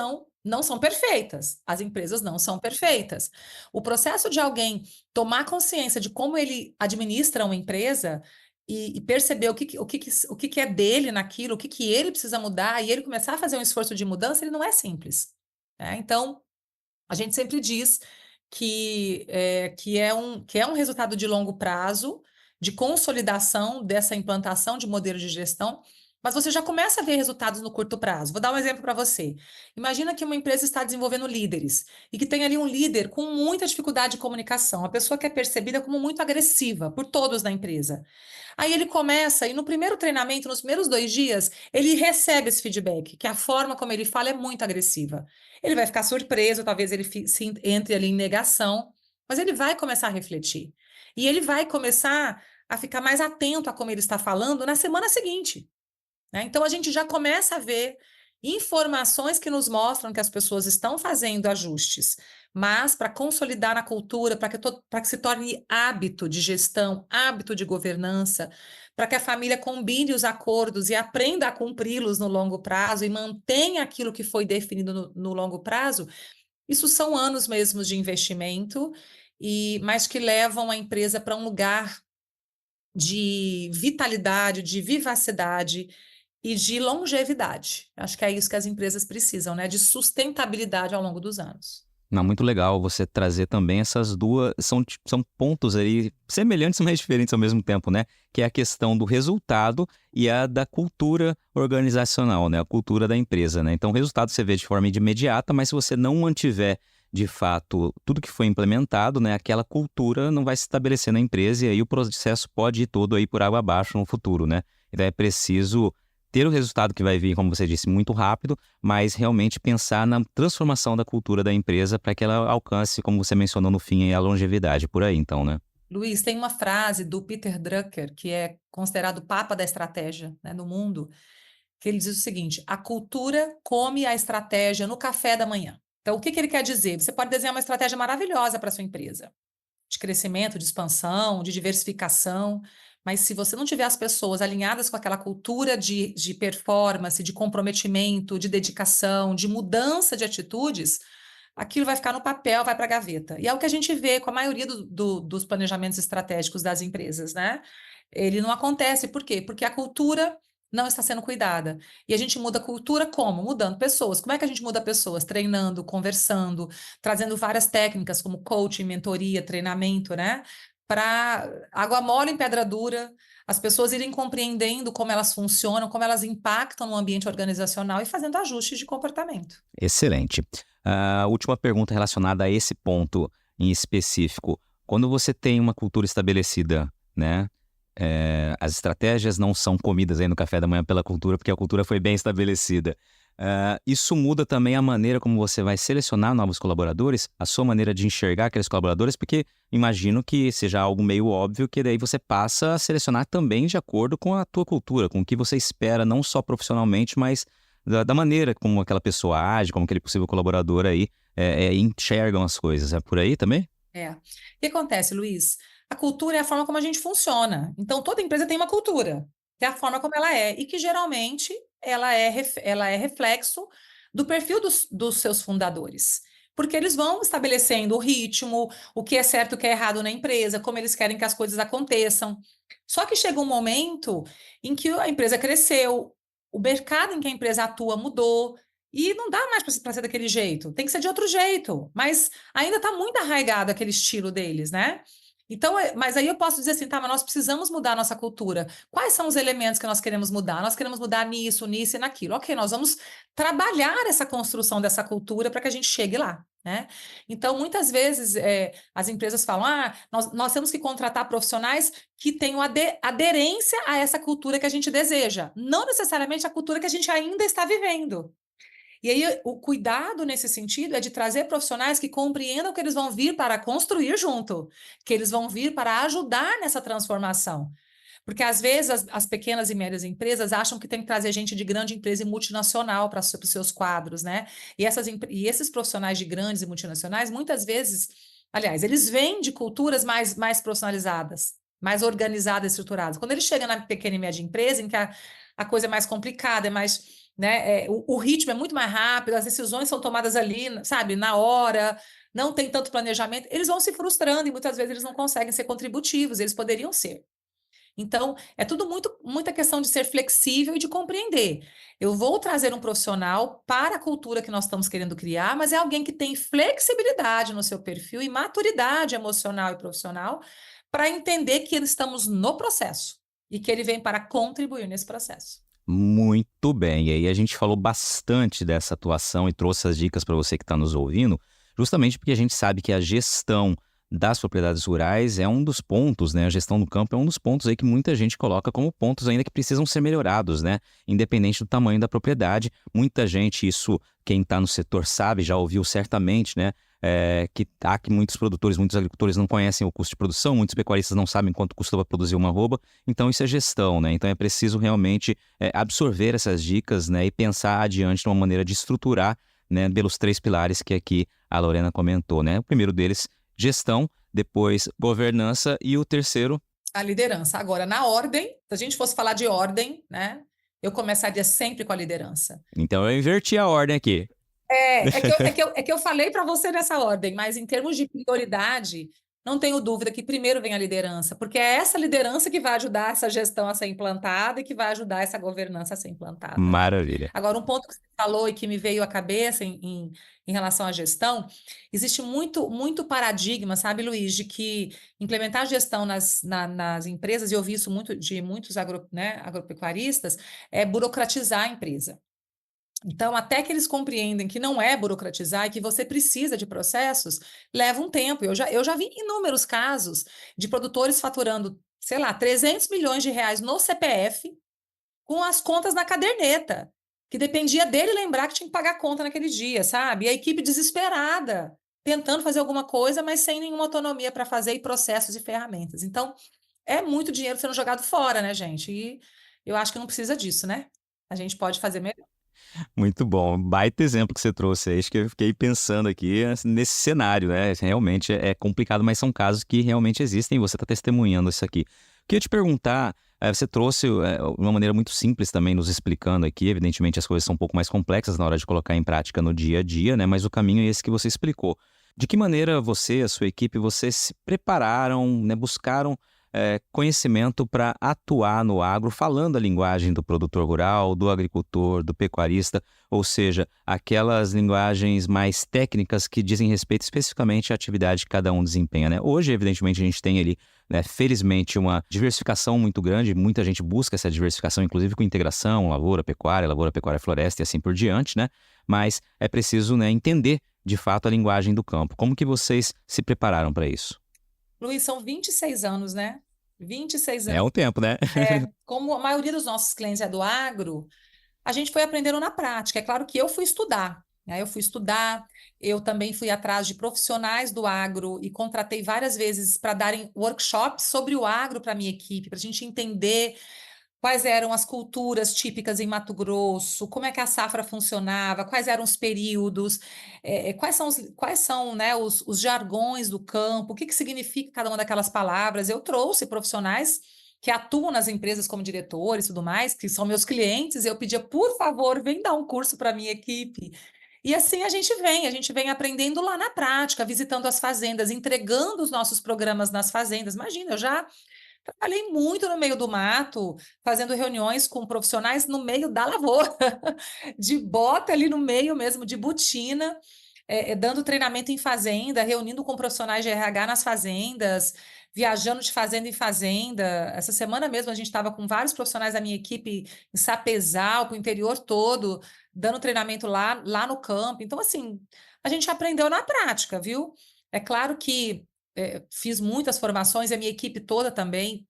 não são perfeitas, as empresas não são perfeitas. O processo de alguém tomar consciência de como ele administra uma empresa e perceber o que é dele naquilo, o que ele precisa mudar, e ele começar a fazer um esforço de mudança, ele não é simples. Né? Então, a gente sempre diz que é um resultado de longo prazo, de consolidação dessa implantação de modelo de gestão, mas você já começa a ver resultados no curto prazo. Vou dar um exemplo para você. Imagina que uma empresa está desenvolvendo líderes e que tem ali um líder com muita dificuldade de comunicação, uma pessoa que é percebida como muito agressiva por todos na empresa. Aí ele começa, e no primeiro treinamento, nos primeiros 2 dias, ele recebe esse feedback, que a forma como ele fala é muito agressiva. Ele vai ficar surpreso, talvez ele entre ali em negação, mas ele vai começar a refletir. E ele vai começar a ficar mais atento a como ele está falando na semana seguinte. Né? Então, a gente já começa a ver informações que nos mostram que as pessoas estão fazendo ajustes, mas para consolidar na cultura, para que se torne hábito de gestão, hábito de governança, para que a família combine os acordos e aprenda a cumpri-los no longo prazo e mantenha aquilo que foi definido no longo prazo, isso são anos mesmo de investimento, mas que levam a empresa para um lugar de vitalidade, de vivacidade e de longevidade. Acho que é isso que as empresas precisam, né? De sustentabilidade ao longo dos anos. Não, muito legal você trazer também essas duas, são pontos aí semelhantes, mas diferentes ao mesmo tempo, né? Que é a questão do resultado e a da cultura organizacional, né? A cultura da empresa, né? Então, o resultado você vê de forma imediata, mas se você não mantiver, de fato, tudo que foi implementado, né? Aquela cultura não vai se estabelecer na empresa e aí o processo pode ir todo aí por água abaixo no futuro, né? Então, é preciso ter o resultado que vai vir, como você disse, muito rápido, mas realmente pensar na transformação da cultura da empresa para que ela alcance, como você mencionou no fim, a longevidade por aí, então, né? Luiz, tem uma frase do Peter Drucker, que é considerado o papa da estratégia, né, no mundo, que ele diz o seguinte: a cultura come a estratégia no café da manhã. Então, o que ele quer dizer? Você pode desenhar uma estratégia maravilhosa para sua empresa, de crescimento, de expansão, de diversificação, mas se você não tiver as pessoas alinhadas com aquela cultura de performance, de comprometimento, de dedicação, de mudança de atitudes, aquilo vai ficar no papel, vai para a gaveta. E é o que a gente vê com a maioria dos planejamentos estratégicos das empresas, né? Ele não acontece, por quê? Porque a cultura não está sendo cuidada. E a gente muda a cultura como? Mudando pessoas. Como é que a gente muda pessoas? Treinando, conversando, trazendo várias técnicas como coaching, mentoria, treinamento, né? Para água mole em pedra dura, as pessoas irem compreendendo como elas funcionam, como elas impactam no ambiente organizacional e fazendo ajustes de comportamento. Excelente. A última pergunta relacionada a esse ponto em específico. Quando você tem uma cultura estabelecida, né? As estratégias não são comidas aí no café da manhã pela cultura, porque a cultura foi bem estabelecida. Isso muda também a maneira como você vai selecionar novos colaboradores, a sua maneira de enxergar aqueles colaboradores, porque imagino que seja algo meio óbvio que daí você passa a selecionar também de acordo com a tua cultura, com o que você espera, não só profissionalmente, mas da maneira como aquela pessoa age, como aquele possível colaborador aí enxergam as coisas. É por aí também? É. O que acontece, Luiz? A cultura é a forma como a gente funciona. Então, toda empresa tem uma cultura, que é a forma como ela é, e que geralmente ela é reflexo do perfil dos seus fundadores. Porque eles vão estabelecendo o ritmo, o que é certo e o que é errado na empresa, como eles querem que as coisas aconteçam. Só que chega um momento em que a empresa cresceu, o mercado em que a empresa atua mudou, e não dá mais para ser daquele jeito, tem que ser de outro jeito, mas ainda está muito arraigado aquele estilo deles, né? Então, mas aí eu posso dizer assim, tá, mas nós precisamos mudar a nossa cultura. Quais são os elementos que nós queremos mudar? Nós queremos mudar nisso, nisso e naquilo. Ok, nós vamos trabalhar essa construção dessa cultura para que a gente chegue lá, né? Então, muitas vezes as empresas falam, nós temos que contratar profissionais que tenham aderência a essa cultura que a gente deseja, não necessariamente a cultura que a gente ainda está vivendo. E aí, o cuidado nesse sentido é de trazer profissionais que compreendam que eles vão vir para construir junto, que eles vão vir para ajudar nessa transformação. Porque, às vezes, as pequenas e médias empresas acham que tem que trazer gente de grande empresa e multinacional para os seus quadros, né? E esses profissionais de grandes e multinacionais, muitas vezes, aliás, eles vêm de culturas mais profissionalizadas, mais organizadas e estruturadas. Quando eles chegam na pequena e média empresa, em que a coisa é mais complicada, é mais né? O ritmo é muito mais rápido, as decisões são tomadas ali, sabe, na hora, não tem tanto planejamento, eles vão se frustrando e muitas vezes eles não conseguem ser contributivos, eles poderiam ser. Então, é tudo muita questão de ser flexível e de compreender. Eu vou trazer um profissional para a cultura que nós estamos querendo criar, mas é alguém que tem flexibilidade no seu perfil e maturidade emocional e profissional para entender que estamos no processo e que ele vem para contribuir nesse processo. Muito bem. E aí a gente falou bastante dessa atuação e trouxe as dicas para você que está nos ouvindo, justamente porque a gente sabe que a gestão das propriedades rurais é um dos pontos, né? A gestão do campo é um dos pontos aí que muita gente coloca como pontos ainda que precisam ser melhorados, né? Independente do tamanho da propriedade. Muita gente, isso quem está no setor sabe, já ouviu certamente, né? Que muitos produtores, muitos agricultores não conhecem o custo de produção, muitos pecuaristas não sabem quanto custa para produzir uma arroba, então isso é gestão, né? Então é preciso realmente absorver essas dicas, né? E pensar adiante de uma maneira de estruturar, né? Pelos 3 pilares que aqui a Lorena comentou, né? O primeiro deles, gestão, depois governança e o terceiro... A liderança. Agora, na ordem, se a gente fosse falar de ordem, né? Eu começaria sempre com a liderança. Então eu inverti a ordem aqui. É que eu falei para você nessa ordem, mas em termos de prioridade, não tenho dúvida que primeiro vem a liderança, porque é essa liderança que vai ajudar essa gestão a ser implantada e que vai ajudar essa governança a ser implantada, né? Maravilha. Agora, um ponto que você falou e que me veio à cabeça em relação à gestão, existe muito paradigma, sabe, Luiz, de que implementar gestão nas empresas, e eu vi isso muito de muitos agropecuaristas, é burocratizar a empresa. Então, até que eles compreendem que não é burocratizar e que você precisa de processos, leva um tempo. Eu já vi inúmeros casos de produtores faturando, sei lá, 300 milhões de reais no CPF com as contas na caderneta, que dependia dele lembrar que tinha que pagar a conta naquele dia, sabe? E a equipe desesperada, tentando fazer alguma coisa, mas sem nenhuma autonomia para fazer e processos e ferramentas. Então, é muito dinheiro sendo jogado fora, né, gente? E eu acho que não precisa disso, né? A gente pode fazer melhor. Muito bom, baita exemplo que você trouxe aí, acho que eu fiquei pensando aqui nesse cenário, né? Realmente é complicado, mas são casos que realmente existem e você está testemunhando isso aqui. Queria te perguntar, você trouxe uma maneira muito simples também nos explicando aqui, evidentemente as coisas são um pouco mais complexas na hora de colocar em prática no dia a dia, né? Mas o caminho é esse que você explicou. De que maneira você, a sua equipe, vocês se prepararam, né? Buscaram conhecimento para atuar no agro, falando a linguagem do produtor rural, do agricultor, do pecuarista, ou seja, aquelas linguagens mais técnicas que dizem respeito especificamente à atividade que cada um desempenha, né? Hoje, evidentemente, a gente tem ali, né, felizmente, uma diversificação muito grande, muita gente busca essa diversificação, inclusive com integração, lavoura, pecuária, floresta e assim por diante, né? Mas é preciso, né, entender, de fato, a linguagem do campo. Como que vocês se prepararam para isso? Luiz, são 26 anos, né? 26 É anos. um tempo, né? Como a maioria dos nossos clientes é do agro, a gente foi aprendendo na prática. É claro que eu fui estudar, né? Eu também fui atrás de profissionais do agro e contratei várias vezes para darem workshops sobre o agro para a minha equipe, para a gente entender quais eram as culturas típicas em Mato Grosso, como é que a safra funcionava, quais eram os períodos, quais são, né, os jargões do campo, o que significa cada uma daquelas palavras. Eu trouxe profissionais que atuam nas empresas como diretores e tudo mais, que são meus clientes, e eu pedia, por favor, vem dar um curso para a minha equipe. E assim a gente vem aprendendo lá na prática, visitando as fazendas, entregando os nossos programas nas fazendas. Imagina, eu já trabalhei muito no meio do mato, fazendo reuniões com profissionais no meio da lavoura, de bota ali no meio mesmo, de botina, dando treinamento em fazenda, reunindo com profissionais de RH nas fazendas, viajando de fazenda em fazenda. Essa semana mesmo a gente estava com vários profissionais da minha equipe em Sapezal, para o interior todo, dando treinamento lá no campo. Então, assim, a gente aprendeu na prática, viu? É claro que fiz muitas formações, e a minha equipe toda também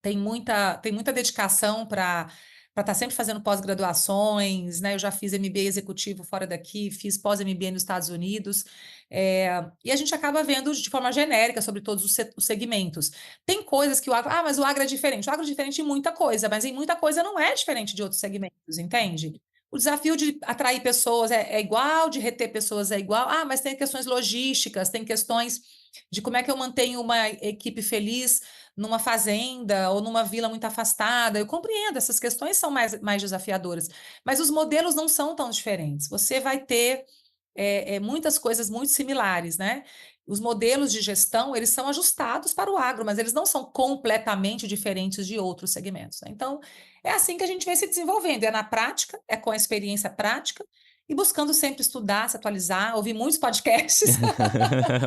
tem muita dedicação para estar sempre fazendo pós-graduações, né? Eu já fiz MBA executivo fora daqui, fiz pós-MBA nos Estados Unidos, e a gente acaba vendo de forma genérica sobre todos os segmentos. Tem coisas que mas o agro é diferente. O agro é diferente em muita coisa, mas em muita coisa não é diferente de outros segmentos, entende? O desafio de atrair pessoas é igual, de reter pessoas é igual. Mas tem questões logísticas, tem questões de como é que eu mantenho uma equipe feliz numa fazenda ou numa vila muito afastada. Eu compreendo, essas questões são mais desafiadoras, mas os modelos não são tão diferentes. Você vai ter muitas coisas muito similares, né? Os modelos de gestão, eles são ajustados para o agro, mas eles não são completamente diferentes de outros segmentos, né? Então, é assim que a gente vai se desenvolvendo, é na prática, é com a experiência prática e buscando sempre estudar, se atualizar, ouvir muitos podcasts.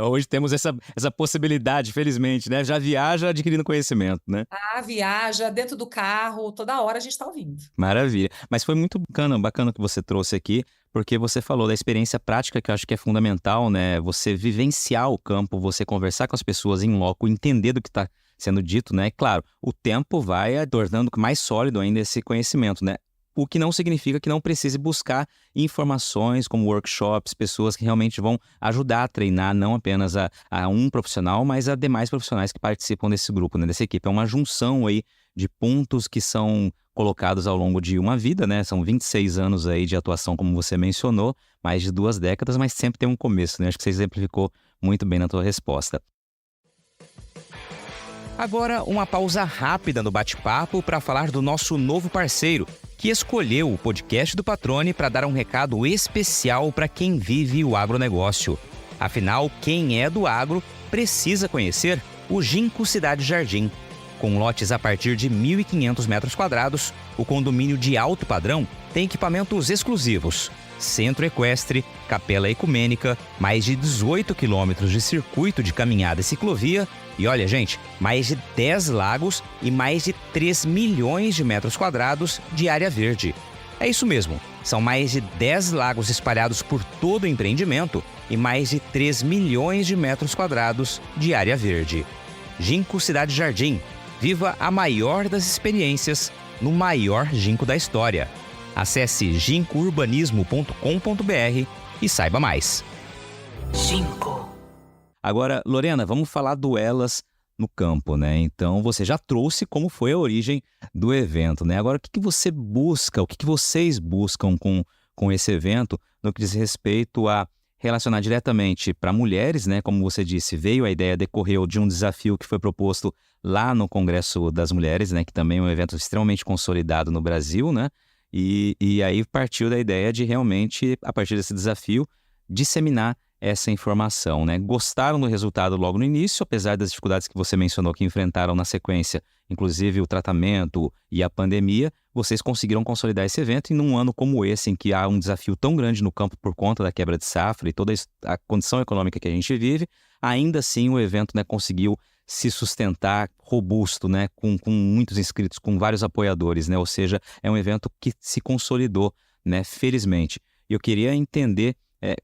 Hoje temos essa possibilidade, felizmente, né? Já viaja adquirindo conhecimento, né? Ah, viaja dentro do carro, toda hora a gente está ouvindo. Maravilha. Mas foi muito bacana o que você trouxe aqui, porque você falou da experiência prática, que eu acho que é fundamental, né? Você vivenciar o campo, você conversar com as pessoas em loco, entender do que está sendo dito, né? E, claro, o tempo vai tornando mais sólido ainda esse conhecimento, né? O que não significa que não precise buscar informações como workshops, pessoas que realmente vão ajudar a treinar não apenas a um profissional, mas a demais profissionais que participam desse grupo, né, dessa equipe. É uma junção aí de pontos que são colocados ao longo de uma vida, né? São 26 anos aí de atuação, como você mencionou, mais de 2 décadas, mas sempre tem um começo, né? Acho que você exemplificou muito bem na tua resposta. Agora, uma pausa rápida no bate-papo para falar do nosso novo parceiro, que escolheu o podcast do Patrone para dar um recado especial para quem vive o agronegócio. Afinal, quem é do agro precisa conhecer o Ginkgo Cidade Jardim. Com lotes a partir de 1.500 metros quadrados, o condomínio de alto padrão tem equipamentos exclusivos, centro equestre, capela ecumênica, mais de 18 quilômetros de circuito de caminhada e ciclovia e olha, gente, mais de 10 lagos e mais de 3 milhões de metros quadrados de área verde. É isso mesmo, são mais de 10 lagos espalhados por todo o empreendimento e mais de 3 milhões de metros quadrados de área verde. Ginkgo Cidade Jardim. Viva a maior das experiências no maior ginkgo da história. Acesse ginkgourbanismo.com.br e saiba mais. Ginkgo. Agora, Lorena, vamos falar do Elas no Campo, né? Então, você já trouxe como foi a origem do evento, né? Agora, o que você busca, o que vocês buscam com esse evento no que diz respeito a relacionar diretamente para mulheres, né? Como você disse, veio a ideia, decorreu de um desafio que foi proposto lá no Congresso das Mulheres, né? Que também é um evento extremamente consolidado no Brasil, né? E aí partiu da ideia de realmente, a partir desse desafio, disseminar essa informação, né? Gostaram do resultado logo no início, apesar das dificuldades que você mencionou que enfrentaram na sequência, inclusive o tratamento e a pandemia, vocês conseguiram consolidar esse evento e num ano como esse, em que há um desafio tão grande no campo por conta da quebra de safra e toda a condição econômica que a gente vive, ainda assim o evento, né, conseguiu se sustentar robusto, né, com muitos inscritos, com vários apoiadores, né? Ou seja, é um evento que se consolidou, né, felizmente. E eu queria entender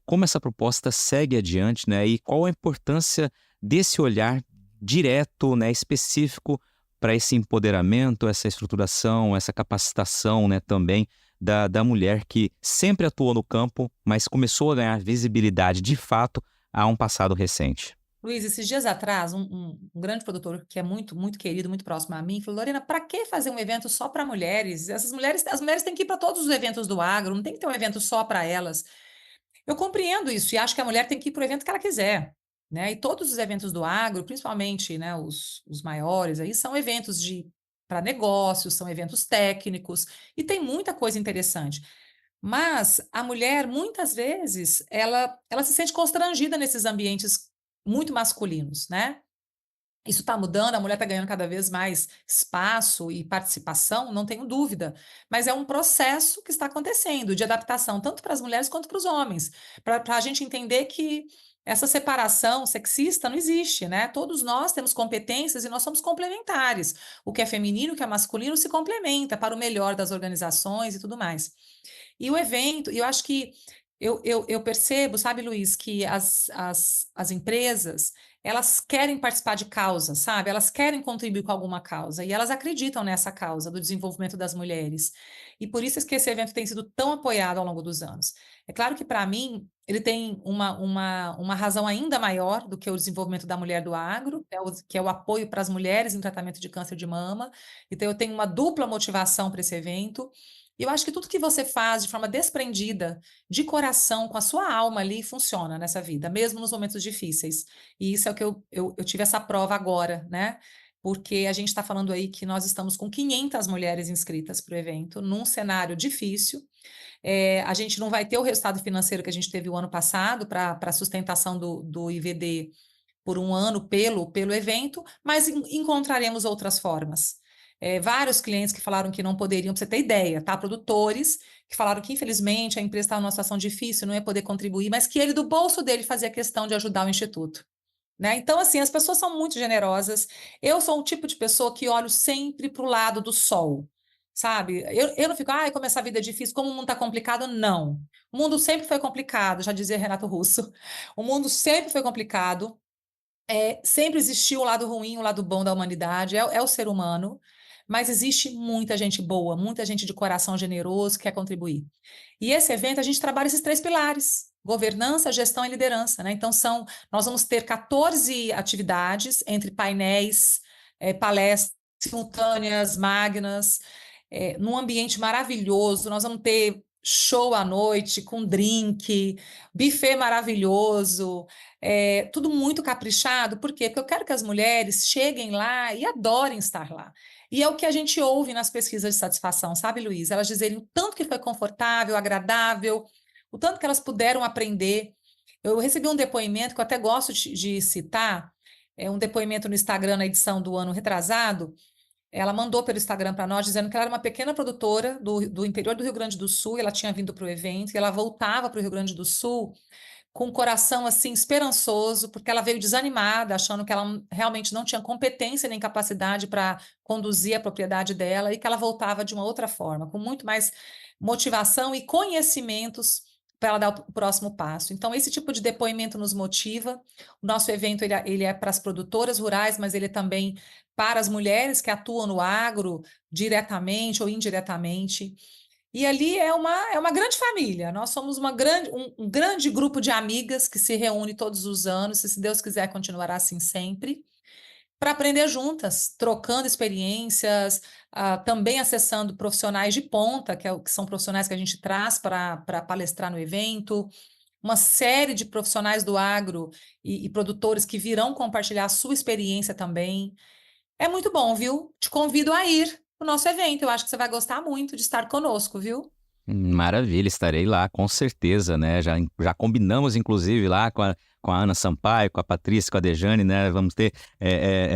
como essa proposta segue adiante, né? E qual a importância desse olhar direto, né, específico para esse empoderamento, essa estruturação, essa capacitação, né, também da mulher que sempre atuou no campo, mas começou a ganhar visibilidade de fato há um passado recente. Luiz, esses dias atrás, um grande produtor que é muito, muito querido, muito próximo a mim, falou: Lorena, para que fazer um evento só para mulheres? As mulheres têm que ir para todos os eventos do agro, não tem que ter um evento só para elas. Eu compreendo isso e acho que a mulher tem que ir para o evento que ela quiser, né? E todos os eventos do agro, principalmente, né, os maiores aí, são eventos para negócios, são eventos técnicos e tem muita coisa interessante. Mas a mulher, muitas vezes, ela se sente constrangida nesses ambientes muito masculinos, né? Isso está mudando, a mulher está ganhando cada vez mais espaço e participação, não tenho dúvida. Mas é um processo que está acontecendo de adaptação, tanto para as mulheres quanto para os homens, para a gente entender que essa separação sexista não existe, né? Todos nós temos competências e nós somos complementares. O que é feminino, o que é masculino se complementa para o melhor das organizações e tudo mais. E o evento, eu acho que eu percebo, sabe, Luiz, que as empresas elas querem participar de causas, sabe? Elas querem contribuir com alguma causa e elas acreditam nessa causa do desenvolvimento das mulheres. E por isso é que esse evento tem sido tão apoiado ao longo dos anos. É claro que, para mim, ele tem uma razão ainda maior do que o desenvolvimento da mulher do agro, que é o apoio para as mulheres em tratamento de câncer de mama. Então, eu tenho uma dupla motivação para esse evento. E eu acho que tudo que você faz de forma desprendida, de coração, com a sua alma ali, funciona nessa vida, mesmo nos momentos difíceis. E isso é o que eu tive essa prova agora, né? Porque a gente está falando aí que nós estamos com 500 mulheres inscritas para o evento, num cenário difícil. A gente não vai ter o resultado financeiro que a gente teve o ano passado para a sustentação do IVD por um ano pelo evento, mas encontraremos outras formas. Vários clientes que falaram que não poderiam, para você ter ideia, tá? Produtores que falaram que, infelizmente, a empresa estava numa situação difícil, não ia poder contribuir, mas que ele, do bolso dele, fazia questão de ajudar o Instituto. Né? Então, assim, as pessoas são muito generosas. Eu sou um tipo de pessoa que olho sempre para o lado do sol, sabe? Eu não fico, ai, como essa vida é difícil, como o mundo está complicado. Não. O mundo sempre foi complicado, já dizia Renato Russo. O mundo sempre foi complicado. Sempre existiu o lado ruim, o lado bom da humanidade, é o ser humano, mas existe muita gente boa, muita gente de coração generoso que quer contribuir. E esse evento a gente trabalha esses 3 pilares: governança, gestão e liderança, né? Então nós vamos ter 14 atividades entre painéis, palestras simultâneas, magnas, num ambiente maravilhoso. Nós vamos ter show à noite com drink, buffet maravilhoso, tudo muito caprichado. Por quê? Porque eu quero que as mulheres cheguem lá e adorem estar lá. E é o que a gente ouve nas pesquisas de satisfação, sabe, Luiz? Elas dizerem o tanto que foi confortável, agradável, o tanto que elas puderam aprender. Eu recebi um depoimento que eu até gosto de citar, um depoimento no Instagram na edição do ano retrasado. Ela mandou pelo Instagram para nós dizendo que ela era uma pequena produtora do interior do Rio Grande do Sul. Ela tinha vindo para o evento e ela voltava para o Rio Grande do Sul com o coração assim esperançoso, porque ela veio desanimada, achando que ela realmente não tinha competência nem capacidade para conduzir a propriedade dela e que ela voltava de uma outra forma, com muito mais motivação e conhecimentos para ela dar o próximo passo. Então, esse tipo de depoimento nos motiva. O nosso evento ele é para as produtoras rurais, mas ele é também para as mulheres que atuam no agro, diretamente ou indiretamente. E ali é uma grande família. Nós somos um grande grupo de amigas que se reúne todos os anos, e se Deus quiser, continuará assim sempre, para aprender juntas, trocando experiências, também acessando profissionais de ponta, que são profissionais que a gente traz para palestrar no evento, uma série de profissionais do agro e produtores que virão compartilhar a sua experiência também. É muito bom, viu? Te convido a ir para o nosso evento. Eu acho que você vai gostar muito de estar conosco, viu? Maravilha, estarei lá, com certeza, né? Já combinamos, inclusive, lá com a Ana Sampaio, com a Patrícia, com a Dejane, né? Vamos ter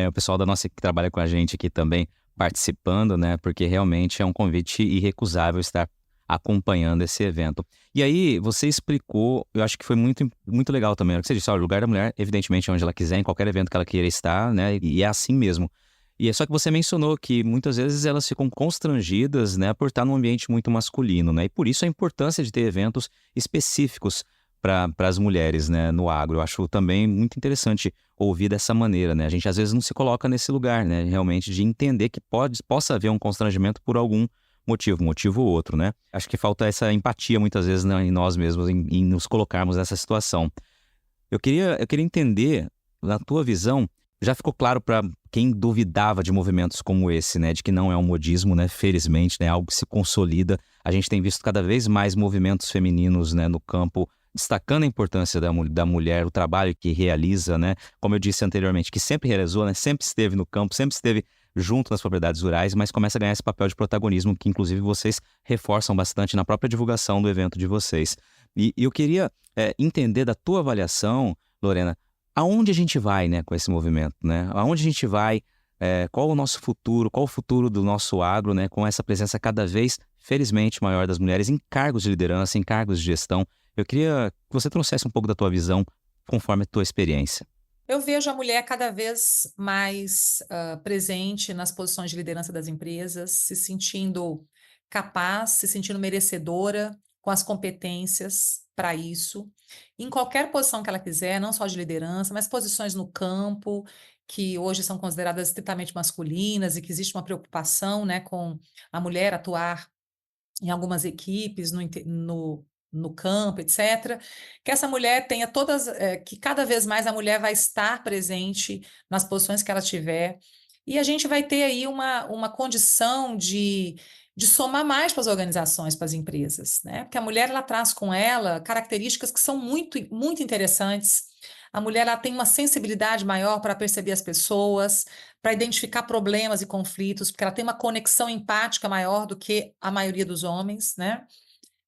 o pessoal da nossa que trabalha com a gente aqui também participando, né? Porque realmente é um convite irrecusável estar acompanhando esse evento. E aí, você explicou, eu acho que foi muito, muito legal também, o que você disse, olha, o lugar da mulher, evidentemente, é onde ela quiser, em qualquer evento que ela queira estar, né? E é assim mesmo. E é só que você mencionou que muitas vezes elas ficam constrangidas, né, por estar num ambiente muito masculino, né? E por isso a importância de ter eventos específicos para as mulheres, né, no agro. Eu acho também muito interessante ouvir dessa maneira, né? A gente às vezes não se coloca nesse lugar, né, realmente de entender que possa haver um constrangimento por algum motivo, um motivo ou outro, né? Acho que falta essa empatia muitas vezes, né, em nós mesmos, em nos colocarmos nessa situação. Eu queria entender, na tua visão, já ficou claro para quem duvidava de movimentos como esse, né, de que não é um modismo, né, felizmente, né, algo que se consolida. A gente tem visto cada vez mais movimentos femininos, né, no campo, destacando a importância da mulher, o trabalho que realiza, né, como eu disse anteriormente, que sempre realizou, né, sempre esteve no campo, sempre esteve junto nas propriedades rurais, mas começa a ganhar esse papel de protagonismo que, inclusive, vocês reforçam bastante na própria divulgação do evento de vocês. E eu queria entender da tua avaliação, Lorena, aonde a gente vai, né, com esse movimento, né? Aonde a gente vai, qual o nosso futuro, qual o futuro do nosso agro, né, com essa presença cada vez, felizmente, maior das mulheres em cargos de liderança, em cargos de gestão. Eu queria que você trouxesse um pouco da tua visão, conforme a tua experiência. Eu vejo a mulher cada vez mais presente nas posições de liderança das empresas, se sentindo capaz, se sentindo merecedora, com as competências para isso, em qualquer posição que ela quiser, não só de liderança, mas posições no campo, que hoje são consideradas estritamente masculinas e que existe uma preocupação, né, com a mulher atuar em algumas equipes, no campo, etc., que essa mulher tenha todas, que cada vez mais a mulher vai estar presente nas posições que ela tiver, e a gente vai ter aí uma condição de somar mais para as organizações, para as empresas, né? Porque a mulher ela traz com ela características que são muito, muito interessantes. A mulher ela tem uma sensibilidade maior para perceber as pessoas, para identificar problemas e conflitos, porque ela tem uma conexão empática maior do que a maioria dos homens, né?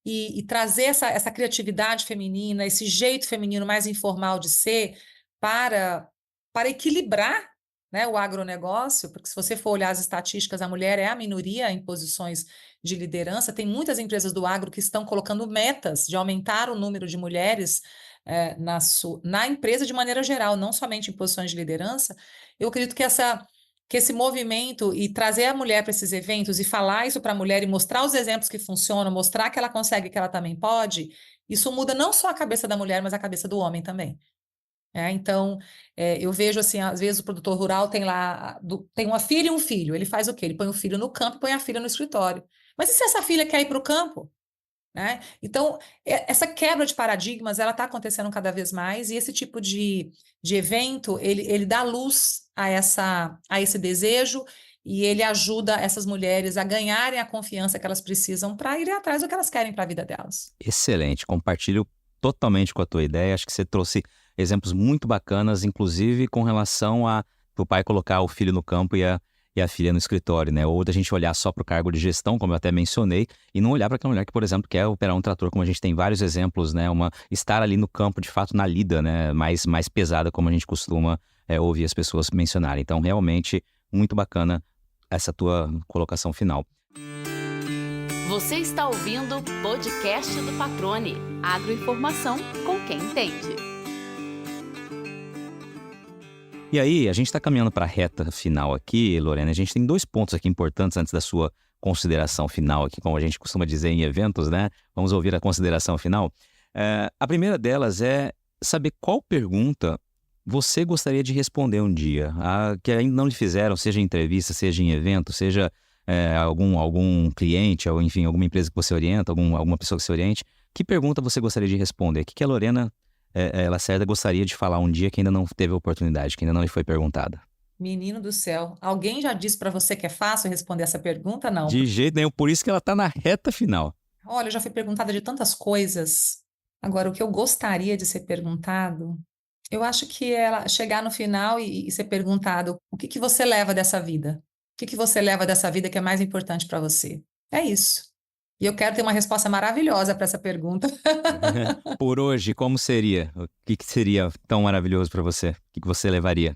E trazer essa criatividade feminina, esse jeito feminino mais informal de ser para, para equilibrar, né, o agronegócio, porque se você for olhar as estatísticas, a mulher é a minoria em posições de liderança. Tem muitas empresas do agro que estão colocando metas de aumentar o número de mulheres na empresa de maneira geral, não somente em posições de liderança. Eu acredito que esse movimento e trazer a mulher para esses eventos e falar isso para a mulher e mostrar os exemplos que funcionam, mostrar que ela consegue, que ela também pode, isso muda não só a cabeça da mulher, mas a cabeça do homem também. Então, eu vejo assim, às vezes o produtor rural tem lá, tem uma filha e um filho. Ele faz o quê? Ele põe o filho no campo e põe a filha no escritório. Mas e se essa filha quer ir para o campo? Né? Então, essa quebra de paradigmas, ela está acontecendo cada vez mais, e esse tipo de evento, ele dá luz a esse desejo, e ele ajuda essas mulheres a ganharem a confiança que elas precisam para irem atrás do que elas querem para a vida delas. Excelente, compartilho totalmente com a tua ideia. Acho que você trouxe exemplos muito bacanas, inclusive com relação a o pai colocar o filho no campo e a filha no escritório, né? Ou da gente olhar só para o cargo de gestão, como eu até mencionei, e não olhar para aquela mulher que, por exemplo, quer operar um trator, como a gente tem vários exemplos, né? Estar ali no campo, de fato, na lida, né? Mais pesada, como a gente costuma ouvir as pessoas mencionarem. Então, realmente, muito bacana essa tua colocação final. Você está ouvindo o podcast do Patrone. Agroinformação com quem entende. E aí, a gente está caminhando para a reta final aqui, Lorena. A gente tem 2 pontos aqui importantes antes da sua consideração final aqui, como a gente costuma dizer em eventos, né? Vamos ouvir a consideração final. A primeira delas é saber qual pergunta você gostaria de responder um dia, que ainda não lhe fizeram, seja em entrevista, seja em evento, seja algum cliente, ou enfim, alguma empresa que você orienta, alguma pessoa que você oriente. Que pergunta você gostaria de responder? O que a Lorena Lacerda gostaria de falar um dia que ainda não teve a oportunidade, que ainda não lhe foi perguntada? Menino do céu, alguém já disse para você que é fácil responder essa pergunta? Não. De jeito nenhum, por isso que ela está na reta final. Olha, eu já fui perguntada de tantas coisas. Agora, o que eu gostaria de ser perguntado, eu acho que ela chegar no final e ser perguntado o que você leva dessa vida? O que você leva dessa vida que é mais importante para você? É isso. E eu quero ter uma resposta maravilhosa para essa pergunta. Por hoje, como seria? O que seria tão maravilhoso para você? O que você levaria?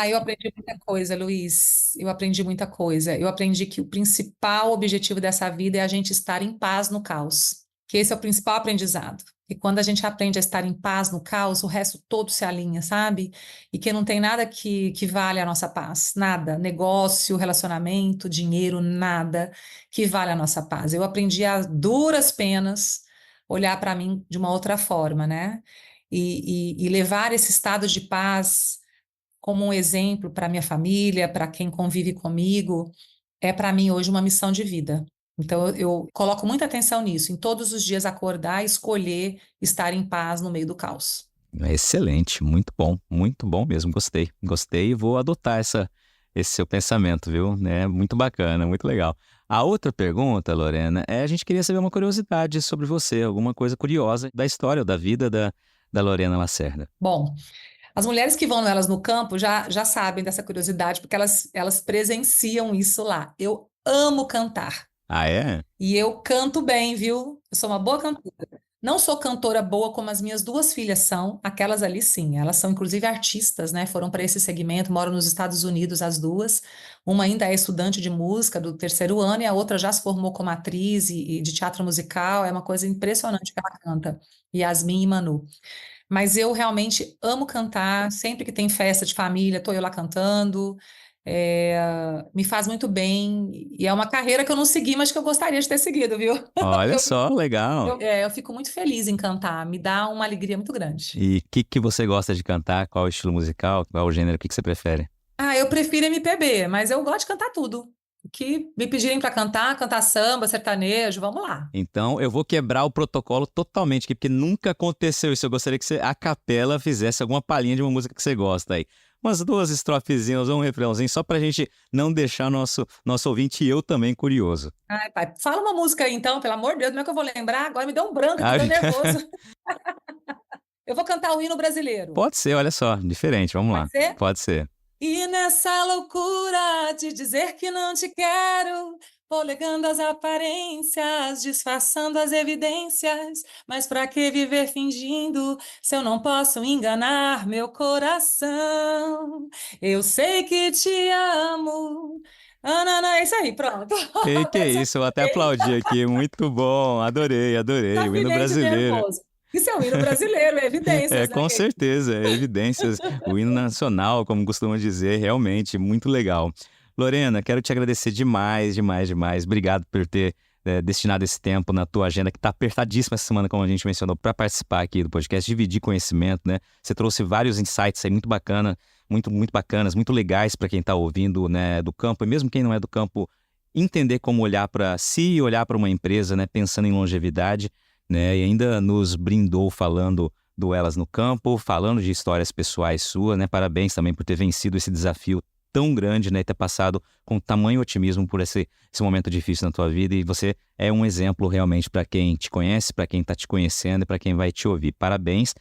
Eu aprendi muita coisa, Luiz. Eu aprendi muita coisa. Eu aprendi que o principal objetivo dessa vida é a gente estar em paz no caos. Que esse é o principal aprendizado. E quando a gente aprende a estar em paz no caos, o resto todo se alinha, sabe? E que não tem nada que vale a nossa paz. Nada. Negócio, relacionamento, dinheiro, nada que vale a nossa paz. Eu aprendi a duras penas olhar para mim de uma outra forma, né? E levar esse estado de paz como um exemplo para minha família, para quem convive comigo, é para mim hoje uma missão de vida. Então eu coloco muita atenção nisso, em todos os dias acordar e escolher estar em paz no meio do caos. Excelente, muito bom mesmo, gostei e vou adotar esse seu pensamento, viu? Muito bacana, muito legal. A outra pergunta, Lorena, a gente queria saber uma curiosidade sobre você, alguma coisa curiosa da história ou da vida da Lorena Lacerda. Bom, as mulheres que vão Elas no Campo já sabem dessa curiosidade, porque elas presenciam isso lá. Eu amo cantar. Ah, é? E eu canto bem, viu? Eu sou uma boa cantora. Não sou cantora boa como as minhas 2 filhas são, aquelas ali sim, elas são inclusive artistas, né? Foram para esse segmento, moram nos Estados Unidos as 2. Uma ainda é estudante de música do 3º ano e a outra já se formou como atriz e de teatro musical. É uma coisa impressionante que ela canta. Yasmin e Manu. Mas eu realmente amo cantar, sempre que tem festa de família, estou eu lá cantando, me faz muito bem, e é uma carreira que eu não segui, mas que eu gostaria de ter seguido, viu? Olha só, legal. Eu fico muito feliz em cantar, me dá uma alegria muito grande. E o que você gosta de cantar? Qual o estilo musical? Qual o gênero? O que você prefere? Eu prefiro MPB, mas eu gosto de cantar tudo. O que me pedirem para cantar samba, sertanejo, vamos lá. Então, eu vou quebrar o protocolo totalmente aqui, porque nunca aconteceu isso. Eu gostaria que você, a capela, fizesse alguma palhinha de uma música que você gosta aí. Umas 2 estrofezinhas ou um refrãozinho, só pra gente não deixar nosso ouvinte e eu também curioso. Ai, pai, fala uma música aí então, pelo amor de Deus, como é que eu vou lembrar? Agora me deu um branco, Ah, me deu nervoso. Eu vou cantar o hino brasileiro. Pode ser, olha só, diferente, vamos lá. Pode ser? Pode ser. E nessa loucura de dizer que não te quero, polegando as aparências, disfarçando as evidências. Mas pra que viver fingindo se eu não posso enganar meu coração? Eu sei que te amo. É isso aí, pronto. Que é isso, eu até aplaudi aqui, muito bom, adorei, o hino Tá brasileiro. nervoso. Isso é o hino brasileiro, é evidências, né? Com certeza, é evidências, o hino nacional, como costumam dizer, realmente, muito legal. Lorena, quero te agradecer demais. Obrigado por ter destinado esse tempo na tua agenda, que está apertadíssima essa semana, como a gente mencionou, para participar aqui do podcast, dividir conhecimento, né? Você trouxe vários insights aí muito bacana, muito bacanas, muito legais para quem está ouvindo, né, do campo, e mesmo quem não é do campo, entender como olhar para si e olhar para uma empresa, né, pensando em longevidade, né, e ainda nos brindou falando do Elas no Campo, falando de histórias pessoais suas, né? Parabéns também por ter vencido esse desafio tão grande, né? E ter passado com tamanho otimismo por esse momento difícil na tua vida. E você é um exemplo realmente para quem te conhece, para quem está te conhecendo e para quem vai te ouvir. Parabéns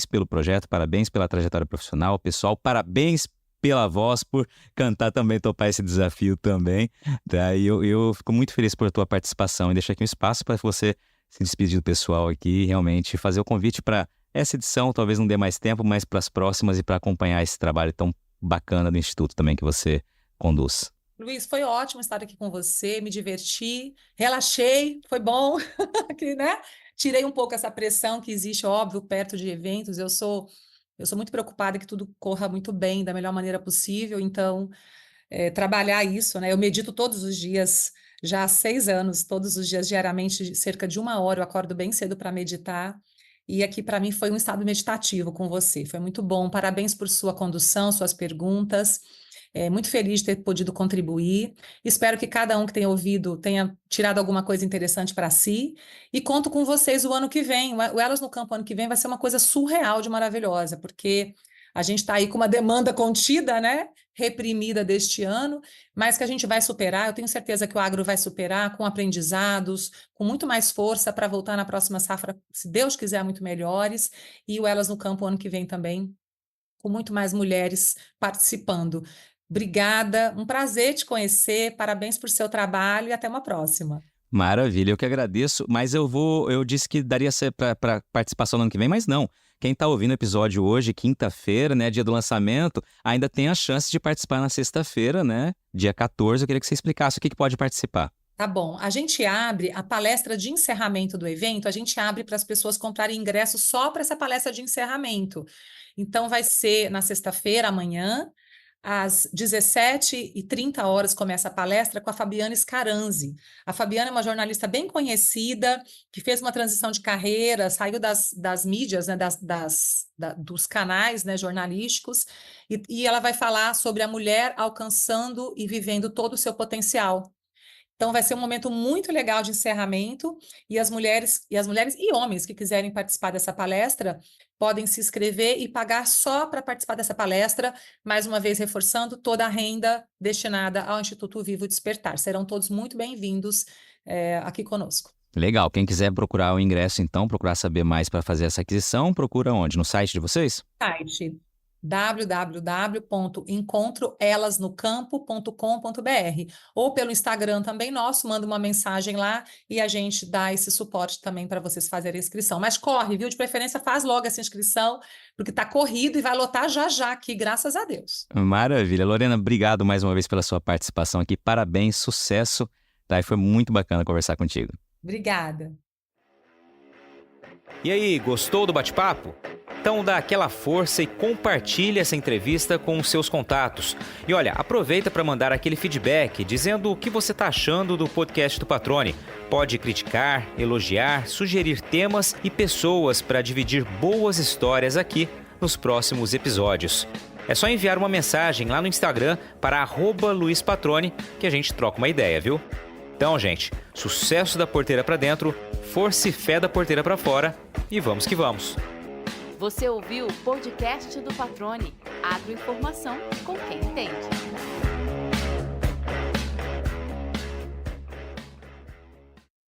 pelo projeto, parabéns pela trajetória profissional, pessoal, parabéns pela voz, por cantar também, topar esse desafio também, tá? E eu fico muito feliz por tua participação e deixo aqui um espaço para você se despedir do pessoal aqui e realmente fazer o convite para essa edição, talvez não dê mais tempo, mas para as próximas e para acompanhar esse trabalho tão bacana do Instituto também que você conduz. Luiz, foi ótimo estar aqui com você, me diverti, relaxei, foi bom, aqui, né? Tirei um pouco essa pressão que existe, óbvio, perto de eventos. Eu sou muito preocupada que tudo corra muito bem, da melhor maneira possível, então, trabalhar isso, né? Eu medito todos os dias, já há 6 anos, todos os dias, diariamente, cerca de 1 hora, eu acordo bem cedo para meditar. E aqui, para mim, foi um estado meditativo com você. Foi muito bom. Parabéns por sua condução, suas perguntas. Muito feliz de ter podido contribuir. Espero que cada um que tenha ouvido tenha tirado alguma coisa interessante para si. E conto com vocês o ano que vem. O Elas no Campo ano que vem vai ser uma coisa surreal de maravilhosa, porque a gente está aí com uma demanda contida, né? Reprimida deste ano, mas que a gente vai superar. Eu tenho certeza que o agro vai superar com aprendizados, com muito mais força para voltar na próxima safra, se Deus quiser, muito melhores. E o Elas no Campo ano que vem também, com muito mais mulheres participando. Obrigada, um prazer te conhecer, parabéns por seu trabalho e até uma próxima. Maravilha, eu que agradeço, mas eu disse que daria para participação no ano que vem, mas não. Quem está ouvindo o episódio hoje, quinta-feira, né, dia do lançamento, ainda tem a chance de participar na sexta-feira, né, dia 14. Eu queria que você explicasse o que pode participar. Tá bom, a gente abre a palestra de encerramento do evento, a gente abre para as pessoas comprarem ingresso só para essa palestra de encerramento. Então vai ser na sexta-feira, amanhã, às 17h30 começa a palestra com a Fabiana Scaranzi. A Fabiana é uma jornalista bem conhecida, que fez uma transição de carreira, saiu das mídias, né, dos canais, né, jornalísticos, e ela vai falar sobre a mulher alcançando e vivendo todo o seu potencial. Então vai ser um momento muito legal de encerramento e as mulheres e homens que quiserem participar dessa palestra podem se inscrever e pagar só para participar dessa palestra, mais uma vez reforçando toda a renda destinada ao Instituto Vivo Despertar. Serão todos muito bem-vindos aqui conosco. Legal, quem quiser procurar o ingresso então, procurar saber mais para fazer essa aquisição, procura onde? No site de vocês? Site www.encontroelasnocampo.com.br ou pelo Instagram também nosso, manda uma mensagem lá e a gente dá esse suporte também para vocês fazerem a inscrição. Mas corre, viu? De preferência faz logo essa inscrição, porque está corrido e vai lotar já aqui, graças a Deus. Maravilha. Lorena, obrigado mais uma vez pela sua participação aqui. Parabéns, sucesso. Tá? E foi muito bacana conversar contigo. Obrigada. E aí, gostou do bate-papo? Então dá aquela força e compartilha essa entrevista com os seus contatos. E olha, aproveita para mandar aquele feedback dizendo o que você está achando do podcast do Patrone. Pode criticar, elogiar, sugerir temas e pessoas para dividir boas histórias aqui nos próximos episódios. É só enviar uma mensagem lá no Instagram para @LuizPatrone que a gente troca uma ideia, viu? Então, gente, sucesso da porteira para dentro, força e fé da porteira para fora e vamos que vamos. Você ouviu o podcast do Patrone, agroinformação com quem entende.